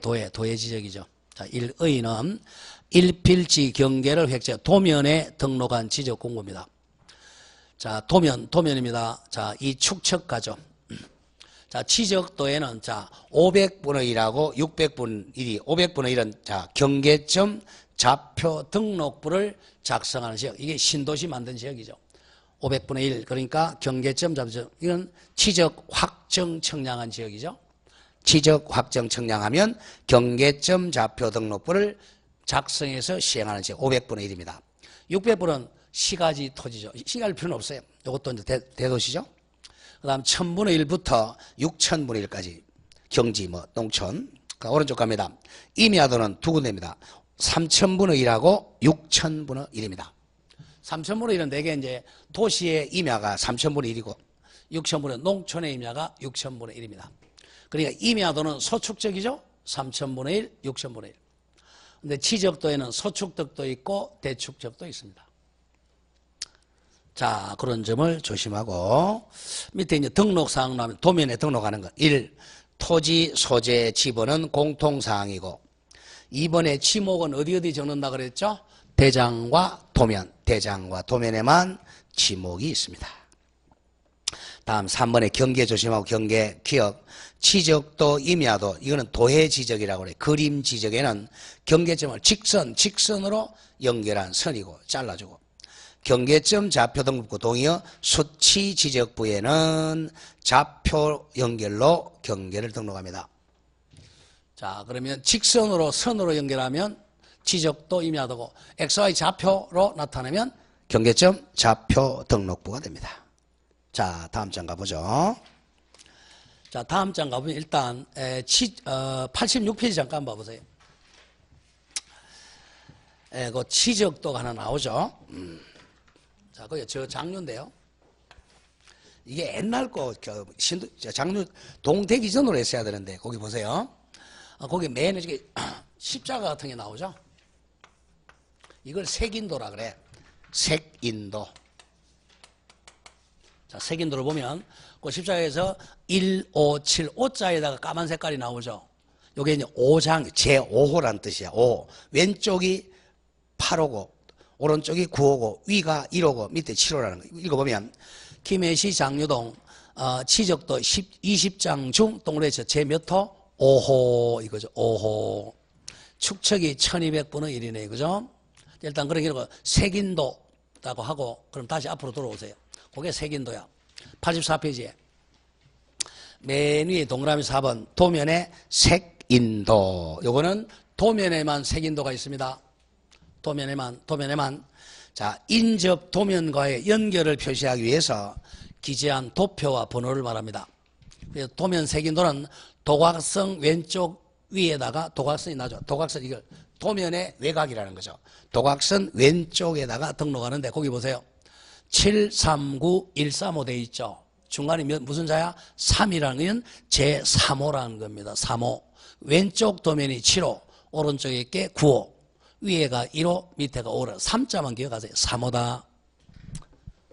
지적이죠. 자, 1의는 일필지 경계를 획제, 도면에 등록한 지적 공고입니다. 자, 도면입니다. 자, 이 축척가죠. 자, 지적도에는 자, 500분의 1하고 600분의 1이 500분의 1은 자, 경계점 좌표 등록부를 작성하는 지역. 이게 신도시 만든 지역이죠. 500분의 1 그러니까 경계점 좌표 이건 지적 확정 청량한 지역이죠. 지적 확정 청량하면 경계점 좌표 등록부를 작성해서 시행하는 지역 500분의 1입니다. 600분은 시가지 토지죠. 시갈 필요는 없어요. 이것도 이제 대도시죠. 그 다음 1000분의 1부터 6000분의 1까지 경지, 농촌. 그러니까 오른쪽 갑니다. 임야도는 2군데입니다. 3000분의 1하고 6000분의 1입니다. 3000분의 1은 대개 이제 도시의 임야가 3000분의 1이고 6000분의 농촌의 임야가 6000분의 1입니다. 그러니까 임야도는 소축적이죠. 3000분의 1, 6000분의 1. 근데 지적도에는 소축적도 있고 대축적도 있습니다. 자, 그런 점을 조심하고 밑에 이제 등록사항 나오면 도면에 등록하는 것. 1. 토지, 소재, 지번은 공통사항이고 2번에 지목은 어디 적는다 그랬죠? 대장과 도면. 대장과 도면에만 지목이 있습니다. 다음 3번에 경계 조심하고 경계 기억. 지적도, 임야도 이거는 도해 지적이라고 그래요. 그림 지적에는 경계점을 직선으로 연결한 선이고 잘라주고 경계점 좌표 등록부 동의어 수치 지적부에는 좌표 연결로 경계를 등록합니다. 자, 그러면 직선으로 선으로 연결하면 지적도 임야도고 XY 좌표로 나타내면 경계점 좌표 등록부가 됩니다. 자, 다음 장 가보죠. 자, 다음 장 가보면 일단 86페이지 잠깐 봐보세요. 그 지적도가 하나 나오죠. 자, 그게 저 장류인데요. 이게 옛날 거 장류 동대기 전으로 했어야 되는데 거기 보세요. 거기 맨 위에 십자가 같은 게 나오죠. 이걸 색인도라 그래. 색인도. 자, 색인도를 보면 그 십자가에서 1, 5, 7, 5자에다가 까만 색깔이 나오죠. 요게 이제 5장 제5호란 뜻이야. 5. 왼쪽이 8호고 오른쪽이 9호고 위가 1호고 밑에 7호라는 거. 읽어보면 김해시 장류동 지적도 20장 중 동래에서 제 몇 호? 5호 이거죠. 5호. 축척이 1200분의 1이네. 그죠? 일단 그런 게 색인도라고 하고 그럼 다시 앞으로 돌아오세요. 그게 색인도야. 84페이지에 맨 위에 동그라미 4번 도면에 색인도. 요거는 도면에만 색인도가 있습니다. 도면에만. 자, 인접 도면과의 연결을 표시하기 위해서 기재한 도표와 번호를 말합니다. 그래서 도면 색인도는 도각선 왼쪽 위에다가 도각선이 나죠. 도각선 이걸 도면의 외곽이라는 거죠. 도각선 왼쪽에다가 등록하는데 거기 보세요. 739,135 돼 있죠. 중간에 무슨 자야? 3이라는 건 제3호라는 겁니다. 3호. 왼쪽 도면이 7호, 오른쪽에 게 9호, 위에가 1호, 밑에가 5호. 3자만 기억하세요. 3호다.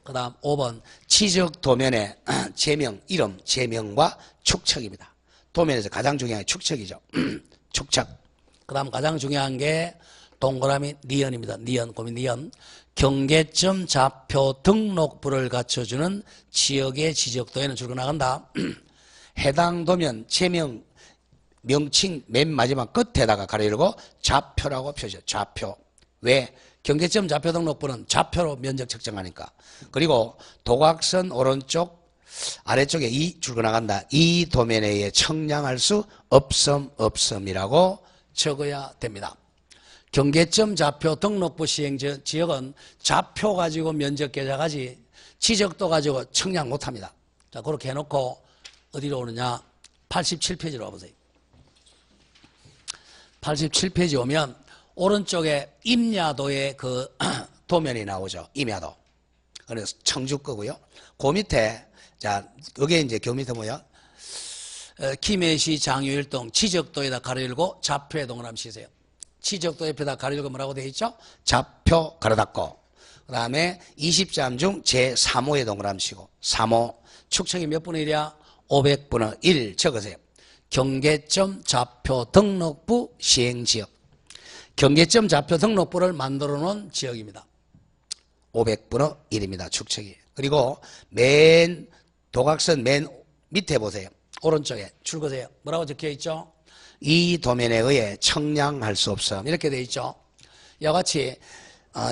그 다음 5번 지적 도면의 제명, 이름, 제명과 축척입니다. 도면에서 가장 중요한 게 축척이죠. 축척. 그 다음 가장 중요한 게 동그라미 니언입니다. 니언, 고민 니언. 경계점 좌표 등록부를 갖춰주는 지역의 지적도에는 줄거 나간다. 해당 도면 제명 명칭 맨 마지막 끝에다가 가로열고 좌표라고 표시해요. 좌표. 왜? 경계점 좌표 등록부는 좌표로 면적 측정하니까. 그리고 도각선 오른쪽 아래쪽에 이 줄거 나간다. 이 도면에 의해 청량할 수 없음이라고 적어야 됩니다. 경계점 좌표 등록부 시행 지역은 좌표 가지고 면적 계산하지 지적도 가지고 청량 못합니다. 자, 그렇게 해놓고 어디로 오느냐? 87페이지로 와보세요. 87페이지 오면 오른쪽에 임야도의 그 도면이 나오죠. 임야도. 그래서 청주 거고요. 그 밑에 자, 여기에 이제 그 밑에 뭐야? 김해시 장유일동 지적도에다 가로 열고 좌표에 동그라미 치세요. 지적도 옆에다 가로 열고 뭐라고 되어 있죠? 좌표 가로 닫고. 그 다음에 20점 중 제3호에 동그라미 치고 3호. 축척이 몇 분의 1이야? 500분의 1 적으세요. 경계점 좌표 등록부 시행지역. 경계점 좌표 등록부를 만들어 놓은 지역입니다. 500분의 1입니다. 축척이. 그리고 맨 도각선 맨 밑에 보세요. 오른쪽에 출거세요. 뭐라고 적혀 있죠? 이 도면에 의해 청량할 수 없음. 이렇게 되어 있죠. 이와 같이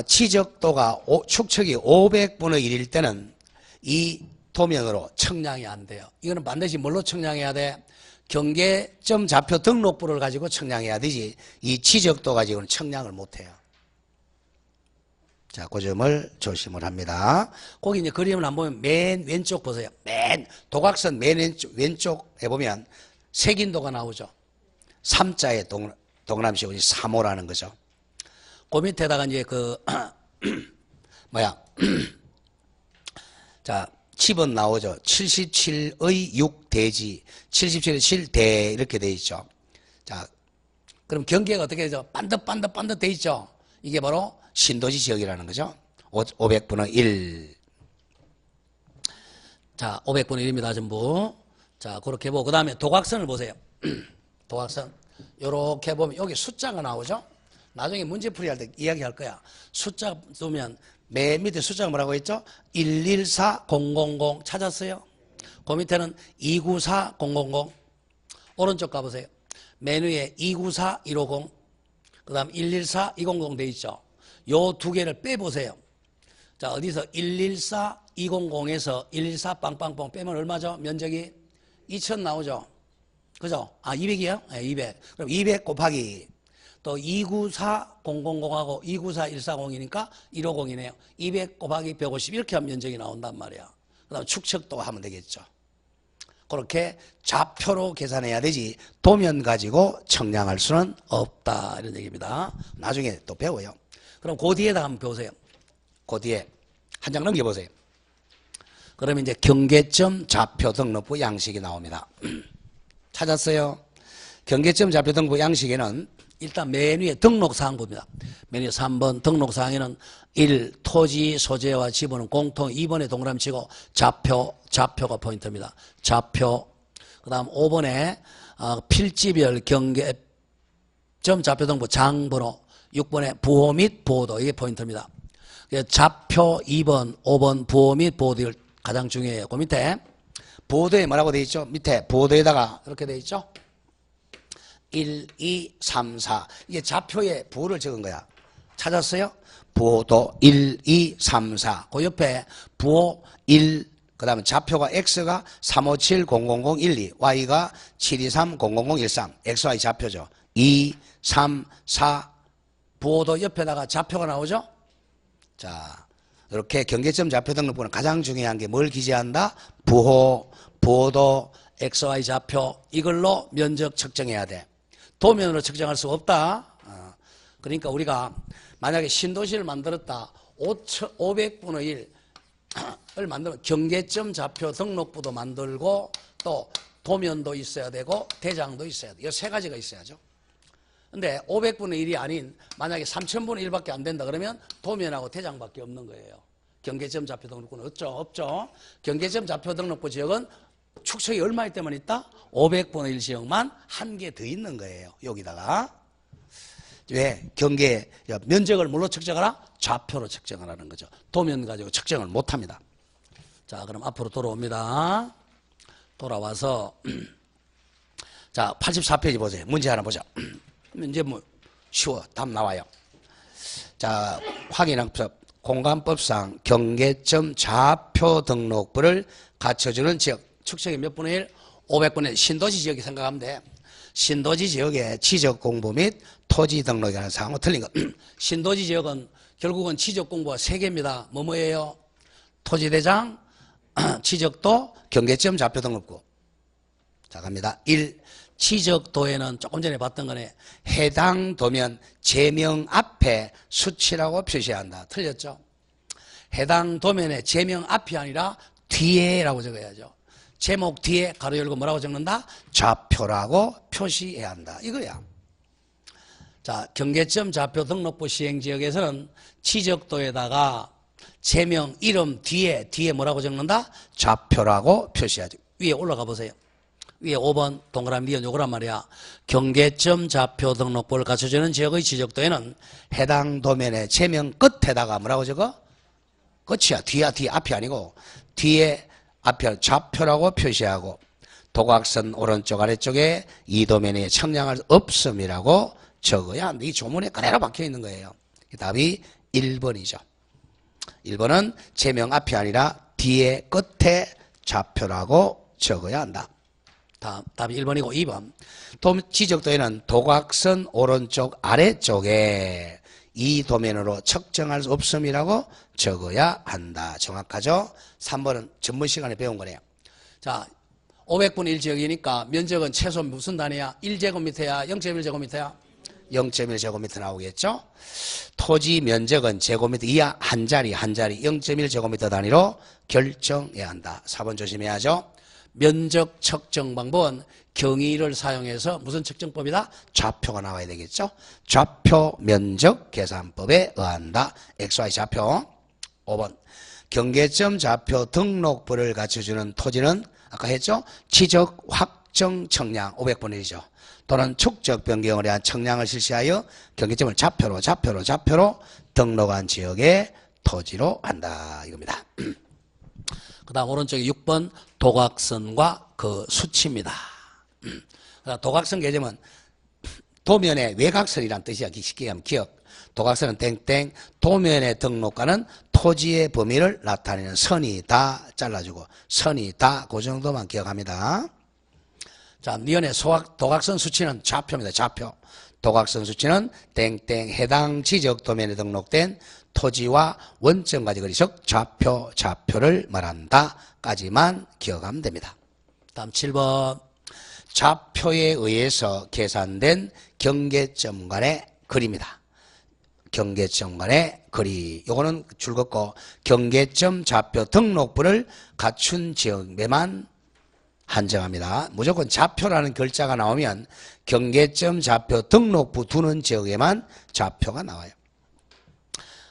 지적도가 축척이 500분의 1일 때는 이 도면으로 청량이 안 돼요. 이거는 반드시 뭘로 청량해야 돼? 경계점 좌표 등록부를 가지고 청량해야 되지 이 지적도 가지고는 청량을 못해요. 자, 그 점을 조심을 합니다. 거기 이제 그림을 한번 보면 맨 왼쪽 보세요. 맨 도각선 맨 왼쪽에 보면 색인도가 나오죠. 3자의 동그라미 씌우고 3호라는 거죠. 그 밑에다가 이제 그 뭐야? 자, 10은 나오죠. 77의 6대지, 77의 7대 이렇게 돼 있죠. 자, 그럼 경계가 어떻게 되죠? 반듯 돼 있죠. 이게 바로 신도시 지역이라는 거죠. 500분의 1. 자, 500분의 1입니다. 전부. 자, 그렇게 보고 그 다음에 도각선을 보세요. 도각선. 요렇게 보면 여기 숫자가 나오죠. 나중에 문제풀이 할 때 이야기할 거야. 숫자 두면 맨 밑에 숫자가 뭐라고 했죠? 114000 찾았어요? 그 밑에는 294000. 오른쪽 가보세요. 맨 위에 294150, 그 다음 114200 돼 있죠. 요 두 개를 빼보세요. 자, 어디서 114200에서 114 빵빵빵 빼면 얼마죠? 면적이 2000 나오죠. 그죠? 아, 200이요? 네, 200. 그럼 200 곱하기 또 294000하고 294140이니까 150이네요. 200 곱하기 150 이렇게 하면 면적이 나온단 말이야. 그 다음 축척도 하면 되겠죠. 그렇게 좌표로 계산해야 되지 도면 가지고 청량할 수는 없다 이런 얘기입니다. 나중에 또 배워요. 그럼 그 뒤에다 한번 보세요. 그 뒤에 한 장 넘겨보세요. 그러면 이제 경계점 좌표 등록부 양식이 나옵니다. 찾았어요? 경계점 좌표 등록부 양식에는 일단 맨 위에 등록사항부입니다. 맨 위에 3번 등록사항에는 1. 토지 소재와 지분은 공통. 2번에 동그라미 치고 좌표가 포인트입니다. 좌표. 그 다음 5번에 필지별 경계점 좌표 등록부 장번호. 6번에 부호 및 보호도. 이게 포인트입니다. 좌표 2번, 5번 부호 및 보호도 가장 중요해요. 그 밑에 보호도에 뭐라고 되어 있죠? 밑에 보호도에다가 이렇게 되어 있죠? 1, 2, 3, 4. 이게 좌표에 부호를 적은 거야. 찾았어요? 부호도 1, 2, 3, 4. 그 옆에 부호 1, 그 다음에 좌표가 X가 357000112, Y가 7230013, XY 좌표죠. 2, 3, 4. 부호도 옆에다가 좌표가 나오죠? 자, 이렇게 경계점 좌표 등록부는 가장 중요한 게 뭘 기재한다? 부호, 보호도, XY 좌표. 이걸로 면적 측정해야 돼. 도면으로 측정할 수가 없다. 그러니까 우리가 만약에 신도시를 만들었다. 500분의 1 만들면 경계점 좌표 등록부도 만들고 또 도면도 있어야 되고 대장도 있어야 돼요. 이 세 가지가 있어야죠. 근데 500분의 1이 아닌 만약에 3000분의 1밖에 안 된다 그러면 도면하고 대장밖에 없는 거예요. 경계점 좌표 등록부는 없죠. 경계점 좌표 등록부 지역은 축척이 얼마일 때만 있다? 500분의 1 지역만 한 개 더 있는 거예요. 여기다가. 왜? 경계 면적을 뭘로 측정하라? 좌표로 측정하라는 거죠. 도면 가지고 측정을 못합니다. 자, 그럼 앞으로 돌아옵니다. 돌아와서 자, 84페이지 보세요. 문제 하나 보자. 이제 뭐 쉬워. 답 나와요. 자, 확인학습 공간법상 경계점 좌표 등록부를 갖춰주는 지역. 축척이 몇 분의 1? 500분의 1. 신도시 지역이 생각하면 돼. 신도시 지역의 지적 공부 및 토지 등록이라는 사항은 틀린 것. 신도시 지역은 결국은 지적 공부가 3개입니다. 뭐예요? 토지대장, 지적도, 경계점 좌표 등록부. 자, 갑니다. 1. 지적도에는 조금 전에 봤던 거네. 해당 도면 제명 앞에 수치라고 표시한다. 틀렸죠? 해당 도면의 제명 앞이 아니라 뒤에라고 적어야죠. 제목 뒤에 가로 열고 뭐라고 적는다? 좌표라고 표시해야 한다. 이거야. 자, 경계점 좌표 등록부 시행지역에서는 지적도에다가 제명 이름 뒤에 뭐라고 적는다? 좌표라고 표시하죠. 위에 올라가 보세요. 위에 5번 동그라미 니은 요거란 말이야. 경계점 좌표 등록부를 갖춰주는 지역의 지적도에는 해당 도면의 제명 끝에다가 뭐라고 적어? 끝이야. 뒤야. 뒤 앞이 아니고 뒤에 앞에 좌표라고 표시하고 도각선 오른쪽 아래쪽에 이 도면에 청량할 없음이라고 적어야 한다. 이 조문에 그대로 박혀 있는 거예요. 답이 1번이죠. 1번은 제명 앞이 아니라 뒤에 끝에 좌표라고 적어야 한다. 답이 1번이고 2번. 지적도에는 도각선 오른쪽 아래쪽에 이 도면으로 측정할 수 없음이라고 적어야 한다. 정확하죠? 3번은 전문 시간에 배운 거네요. 자, 500분의 1 지역이니까 면적은 최소 무슨 단위야? 1제곱미터야? 0.1제곱미터야? 0.1제곱미터 나오겠죠? 토지 면적은 제곱미터 이하 한 자리 0.1제곱미터 단위로 결정해야 한다. 4번 조심해야죠. 면적 측정 방법은 경위를 사용해서 무슨 측정법이다? 좌표가 나와야 되겠죠? 좌표 면적 계산법에 의한다. XY 좌표. 5번. 경계점 좌표 등록부를 갖춰주는 토지는 아까 했죠? 지적 확정 청량 500분의 1이죠. 또는 축적 변경을 위한 청량을 실시하여 경계점을 좌표로 등록한 지역의 토지로 한다. 이겁니다. 그 다음 오른쪽에 6번 도각선과 그 수치입니다. 도각선 개념은 도면의 외곽선이란 뜻이야. 쉽게 하면 기억. 도각선은 땡땡 도면의 등록과는 토지의 범위를 나타내는 선이 다 잘라주고 선이 다 그 정도만 기억합니다. 자, 니은의 도각선 수치는 좌표입니다. 좌표. 도각선 수치는 땡땡 해당 지적 도면에 등록된 토지와 원점까지 거리 즉 좌표를 말한다 까지만 기억하면 됩니다. 다음 7번. 좌표에 의해서 계산된 경계점 간의 거리입니다. 경계점 간의 거리. 요거는 줄 긋고 경계점 좌표 등록부를 갖춘 지역에만 한정합니다. 무조건 좌표라는 글자가 나오면 경계점 좌표 등록부 두는 지역에만 좌표가 나와요.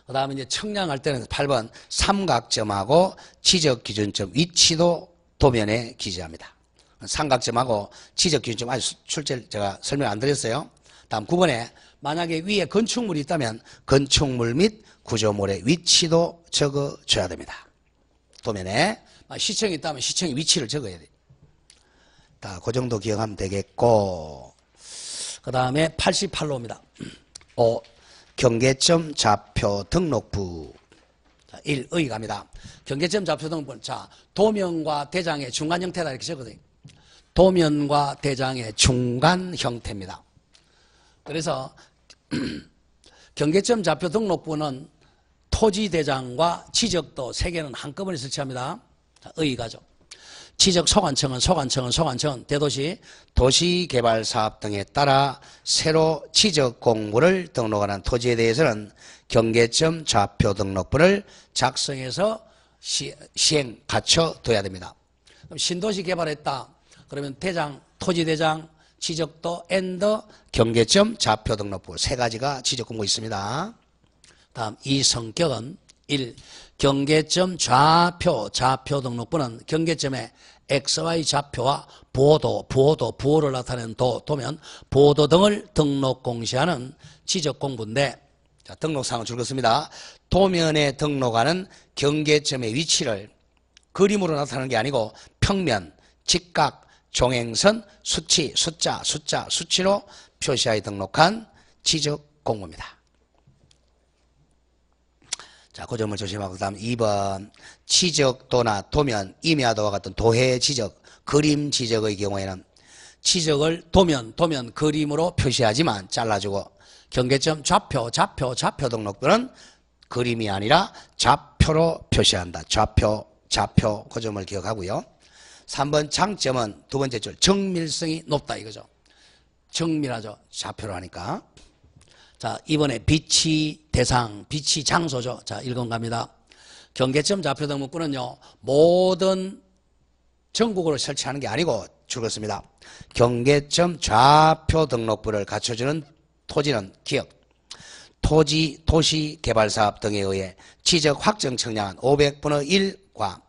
그 다음에 이제 청량할 때는 8번 삼각점하고 지적기준점 위치도 도면에 기재합니다. 삼각점하고 지적기준점 아주 출제를 제가 설명 안 드렸어요. 다음 9번에 만약에 위에 건축물이 있다면 건축물 및 구조물의 위치도 적어줘야 됩니다. 도면에 시청이 있다면 시청의 위치를 적어야 돼요. 그 정도 기억하면 되겠고 그 다음에 88로입니다. 5. 경계점 좌표 등록부. 1. 의 갑니다. 경계점 좌표 등록부. 자, 도면과 대장의 중간 형태다 이렇게 적거든요. 도면과 대장의 중간 형태입니다. 그래서 경계점 좌표 등록부는 토지 대장과 지적도 3개는 한꺼번에 설치합니다. 자, 의 가죠. 지적 소관청은 대도시 도시개발사업 등에 따라 새로 지적 공부를 등록하는 토지에 대해서는 경계점 좌표 등록부를 작성해서 시행 갖춰둬야 됩니다. 그럼 신도시 개발했다. 그러면 대장, 토지대장, 지적도 앤더 경계점 좌표 등록부 세 가지가 지적공고 있습니다. 다음 이 성격은 1. 경계점 좌표 등록부는 경계점의 XY 좌표와 부호를 나타내는 도면, 보도 등을 등록 공시하는 지적 공부인데, 자, 등록사항을 줄였습니다. 도면에 등록하는 경계점의 위치를 그림으로 나타내는 게 아니고 평면, 직각, 종행선, 수치, 수치로 표시하여 등록한 지적 공부입니다. 자, 그 점을 조심하고 그다음 2번 지적도나 도면, 임야도와 같은 도해 지적, 그림 지적의 경우에는 지적을 도면 그림으로 표시하지만 잘라주고 경계점 좌표 등록부는 그림이 아니라 좌표로 표시한다. 좌표 그 점을 기억하고요. 3번 장점은 두 번째 줄 정밀성이 높다 이거죠. 정밀하죠. 좌표로 하니까. 자, 이번에 비치 대상, 비치 장소죠. 자, 1번 갑니다. 경계점 좌표 등록부는요, 모든 전국으로 설치하는 게 아니고 줄였습니다. 경계점 좌표 등록부를 갖춰주는 토지는 기업, 토지, 도시 개발사업 등에 의해 지적 확정 청량한 500분의 1과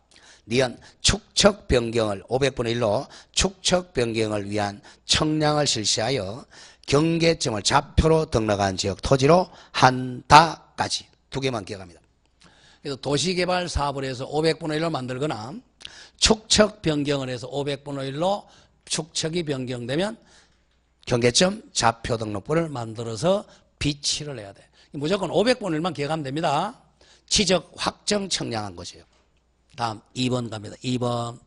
니은 축척 변경을 500분의 1로 축척 변경을 위한 청량을 실시하여 경계점을 좌표로 등록한 지역 토지로 한다까지 두 개만 기억합니다. 그래서 도시개발 사업을 해서 500분의 1로 만들거나 축척 변경을 해서 500분의 1로 축척이 변경되면 경계점 좌표 등록부를 만들어서 비치를 해야 돼. 무조건 500분의 1만 기억하면 됩니다. 지적 확정 청량한 것이에요. 다음 2번 갑니다. 2번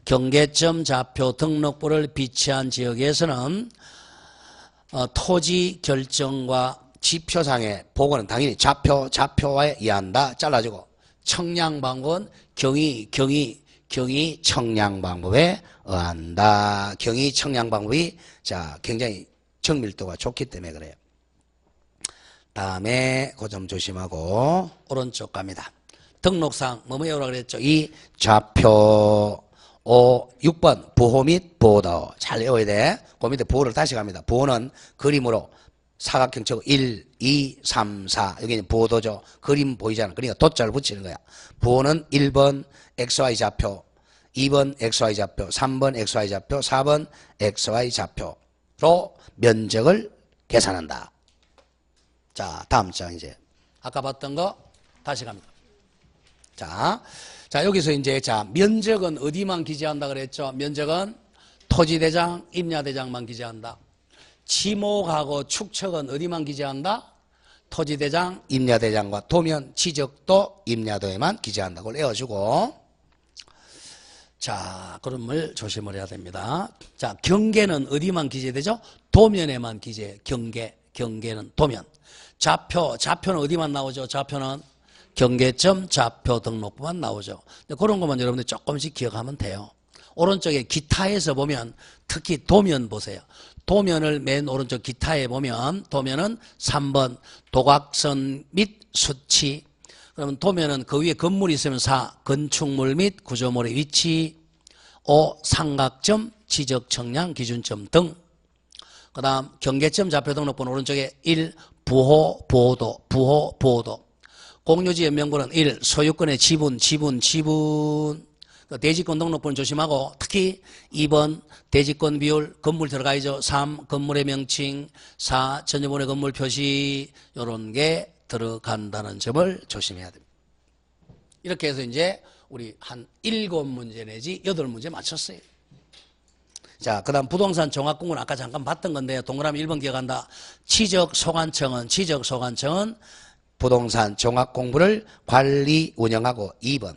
경계점 좌표 등록부를 비치한 지역에서는 토지 결정과 지표상의 보고는 당연히 좌표와에 의한다. 잘라주고 청량 방법은 경위 청량 방법에 의한다. 경위 청량 방법이 자 굉장히 정밀도가 좋기 때문에 그래요. 다음에 그 점 조심하고 오른쪽 갑니다. 등록상 뭐뭐 외우라고 그랬죠? 이 좌표 6번 부호 및 보도 잘 외워야 돼. 그 밑에 부호를 다시 갑니다. 부호는 그림으로 사각형처럼 1, 2, 3, 4 여기는 보도죠. 그림 보이잖아. 그러니까 도자를 붙이는 거야. 부호는 1번 XY 좌표, 2번 XY 좌표, 3번 XY 좌표, 4번 XY 좌표로 면적을 계산한다. 자, 다음 장 이제 아까 봤던 거 다시 갑니다. 자, 여기서 이제 면적은 어디만 기재한다 그랬죠? 면적은 토지대장, 임야대장만 기재한다. 지목하고 축척은 어디만 기재한다? 토지대장, 임야대장과 도면, 지적도, 임야도에만 기재한다. 그걸 외워주고. 자, 그럼을 조심을 해야 됩니다. 자, 경계는 어디만 기재되죠? 도면에만 기재. 경계는 도면. 좌표는 어디만 나오죠? 좌표는 경계점 좌표 등록부만 나오죠. 그런 것만 여러분들 조금씩 기억하면 돼요. 오른쪽에 기타에서 보면 특히 도면 보세요. 도면을 맨 오른쪽 기타에 보면 도면은 3번 도각선 및 수치. 그러면 도면은 그 위에 건물이 있으면 4 건축물 및 구조물의 위치, 5 삼각점 지적 청량 기준점 등. 그 다음 경계점 좌표 등록부는 오른쪽에 1 부호 보도. 공유지 연명부는 1. 소유권의 지분. 대지권 등록부는 조심하고 특히 2번 대지권 비율, 건물 들어가야죠. 3. 건물의 명칭. 4. 전유분의 건물 표시. 요런 게 들어간다는 점을 조심해야 됩니다. 이렇게 해서 이제 우리 한 7문제 내지 8문제 맞췄어요. 자, 그 다음 부동산 종합공부는 아까 잠깐 봤던 건데요. 동그라미 1번 기억한다. 지적소관청은 부동산 종합공부를 관리 운영하고 2번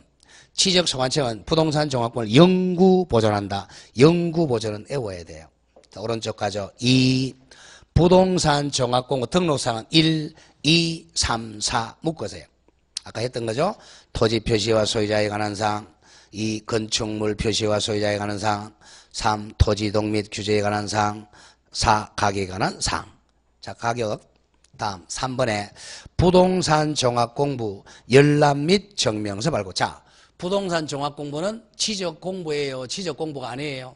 지적소관청은 부동산 종합공부를 연구보존한다. 연구보존은 외워야 돼요. 자, 오른쪽 가죠. 2 부동산 종합공부 등록사항은 1, 2, 3, 4 묶으세요. 아까 했던 거죠. 토지 표시와 소유자에 관한 사항, 2 건축물 표시와 소유자에 관한 사항, 3 토지동 및 규제에 관한 사항, 4 가격에 관한 사항. 자, 가격. 다음 3번에 부동산 종합공부 열람 및 증명서 발급. 자, 부동산 종합 공부는 지적 공부예요, 지적 공부가 아니에요?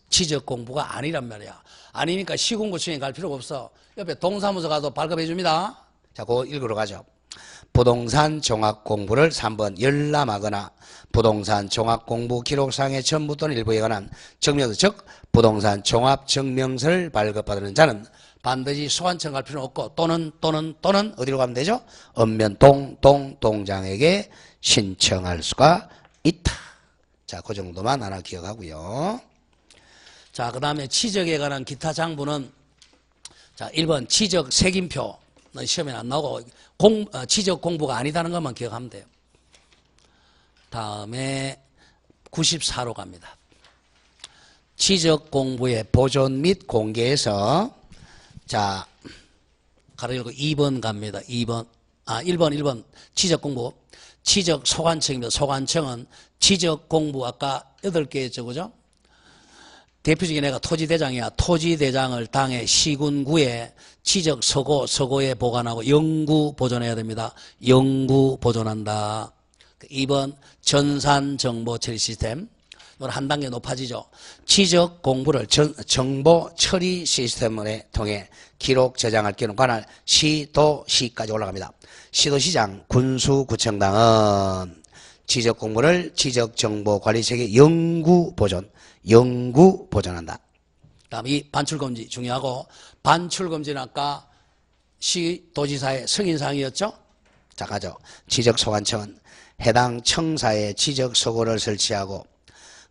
지적 공부가 아니란 말이야. 아니니까 시공구청에 갈 필요가 없어. 옆에 동사무소 가도 발급해 줍니다. 자, 그거 읽으러 가죠. 부동산 종합 공부를 3번 열람하거나 부동산 종합 공부 기록상의 전부 또는 일부에 관한 증명서, 즉 부동산 종합 증명서를 발급받는 자는 반드시 소관청 갈 필요는 없고 또는 어디로 가면 되죠? 읍면 동장에게 신청할 수가 있다. 자, 그 정도만 하나 기억하고요. 자, 그 다음에 취적에 관한 기타 장부는 자, 1번 취적 색임표는 시험에 안 나오고 취적 공부가 아니다는 것만 기억하면 돼요. 다음에 94로 갑니다. 취적 공부의 보존 및 공개에서 자, 가로 열고 2번 갑니다. 1번 취적 공부. 취적 소관청입니다. 소관청은 취적 공부 아까 8개 했죠, 그죠? 대표적인 애가 토지대장이야. 토지대장을 당의 시군구에 취적 서고에 보관하고 영구 보존해야 됩니다. 영구 보존한다. 2번 전산 정보 처리 시스템. 이건 한 단계 높아지죠. 취적 공부를 정보 처리 시스템을 통해 기록 저장할 경우 관할 시도시까지 올라갑니다. 시도시장, 군수구청장은 취적 공부를 취적 정보 관리체계 영구 보존한다. 다음 이 반출금지 중요하고, 반출금지는 아까 시도지사의 승인사항이었죠? 자, 가죠. 취적소관청은 해당 청사에 취적서고를 설치하고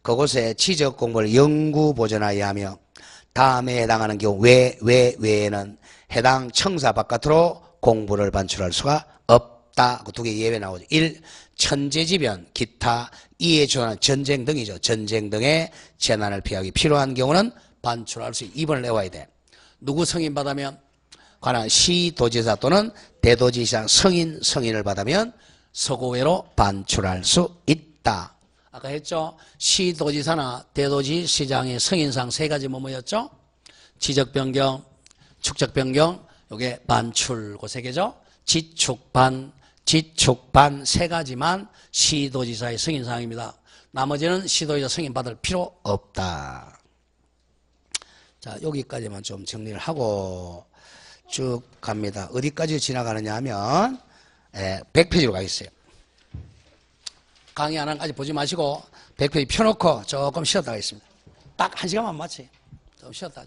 그곳에 취적공부를 영구 보존하여야 하며 다음에 해당하는 경우 외에는 해당 청사 바깥으로 공부를 반출할 수가 없다. 그 두 개 예외 나오죠. 1. 천재지변, 기타 이에 준하는 전쟁 등이죠. 전쟁 등의 재난을 피하기 필요한 경우는 반출할 수 2번을 내와야 돼. 누구 승인받으면? 관할 시도지사 또는 대도지사 승인을 받으면 서고외로 반출할 수 있다. 아까 했죠? 시도지사나 대도지시장의 승인상 세 가지 뭐였죠? 지적변경, 축적변경, 요게 반출, 그 세 개죠? 지축반 세 가지만 시도지사의 승인사항입니다. 나머지는 시도지사 승인받을 필요 없다. 자, 여기까지만 좀 정리를 하고 쭉 갑니다. 어디까지 지나가느냐 하면 100페이지로 가겠어요. 강의 하나까지 보지 마시고 100페이지 펴놓고 조금 쉬었다 가겠습니다. 딱 1시간만 맞춰요. 좀 쉬었다.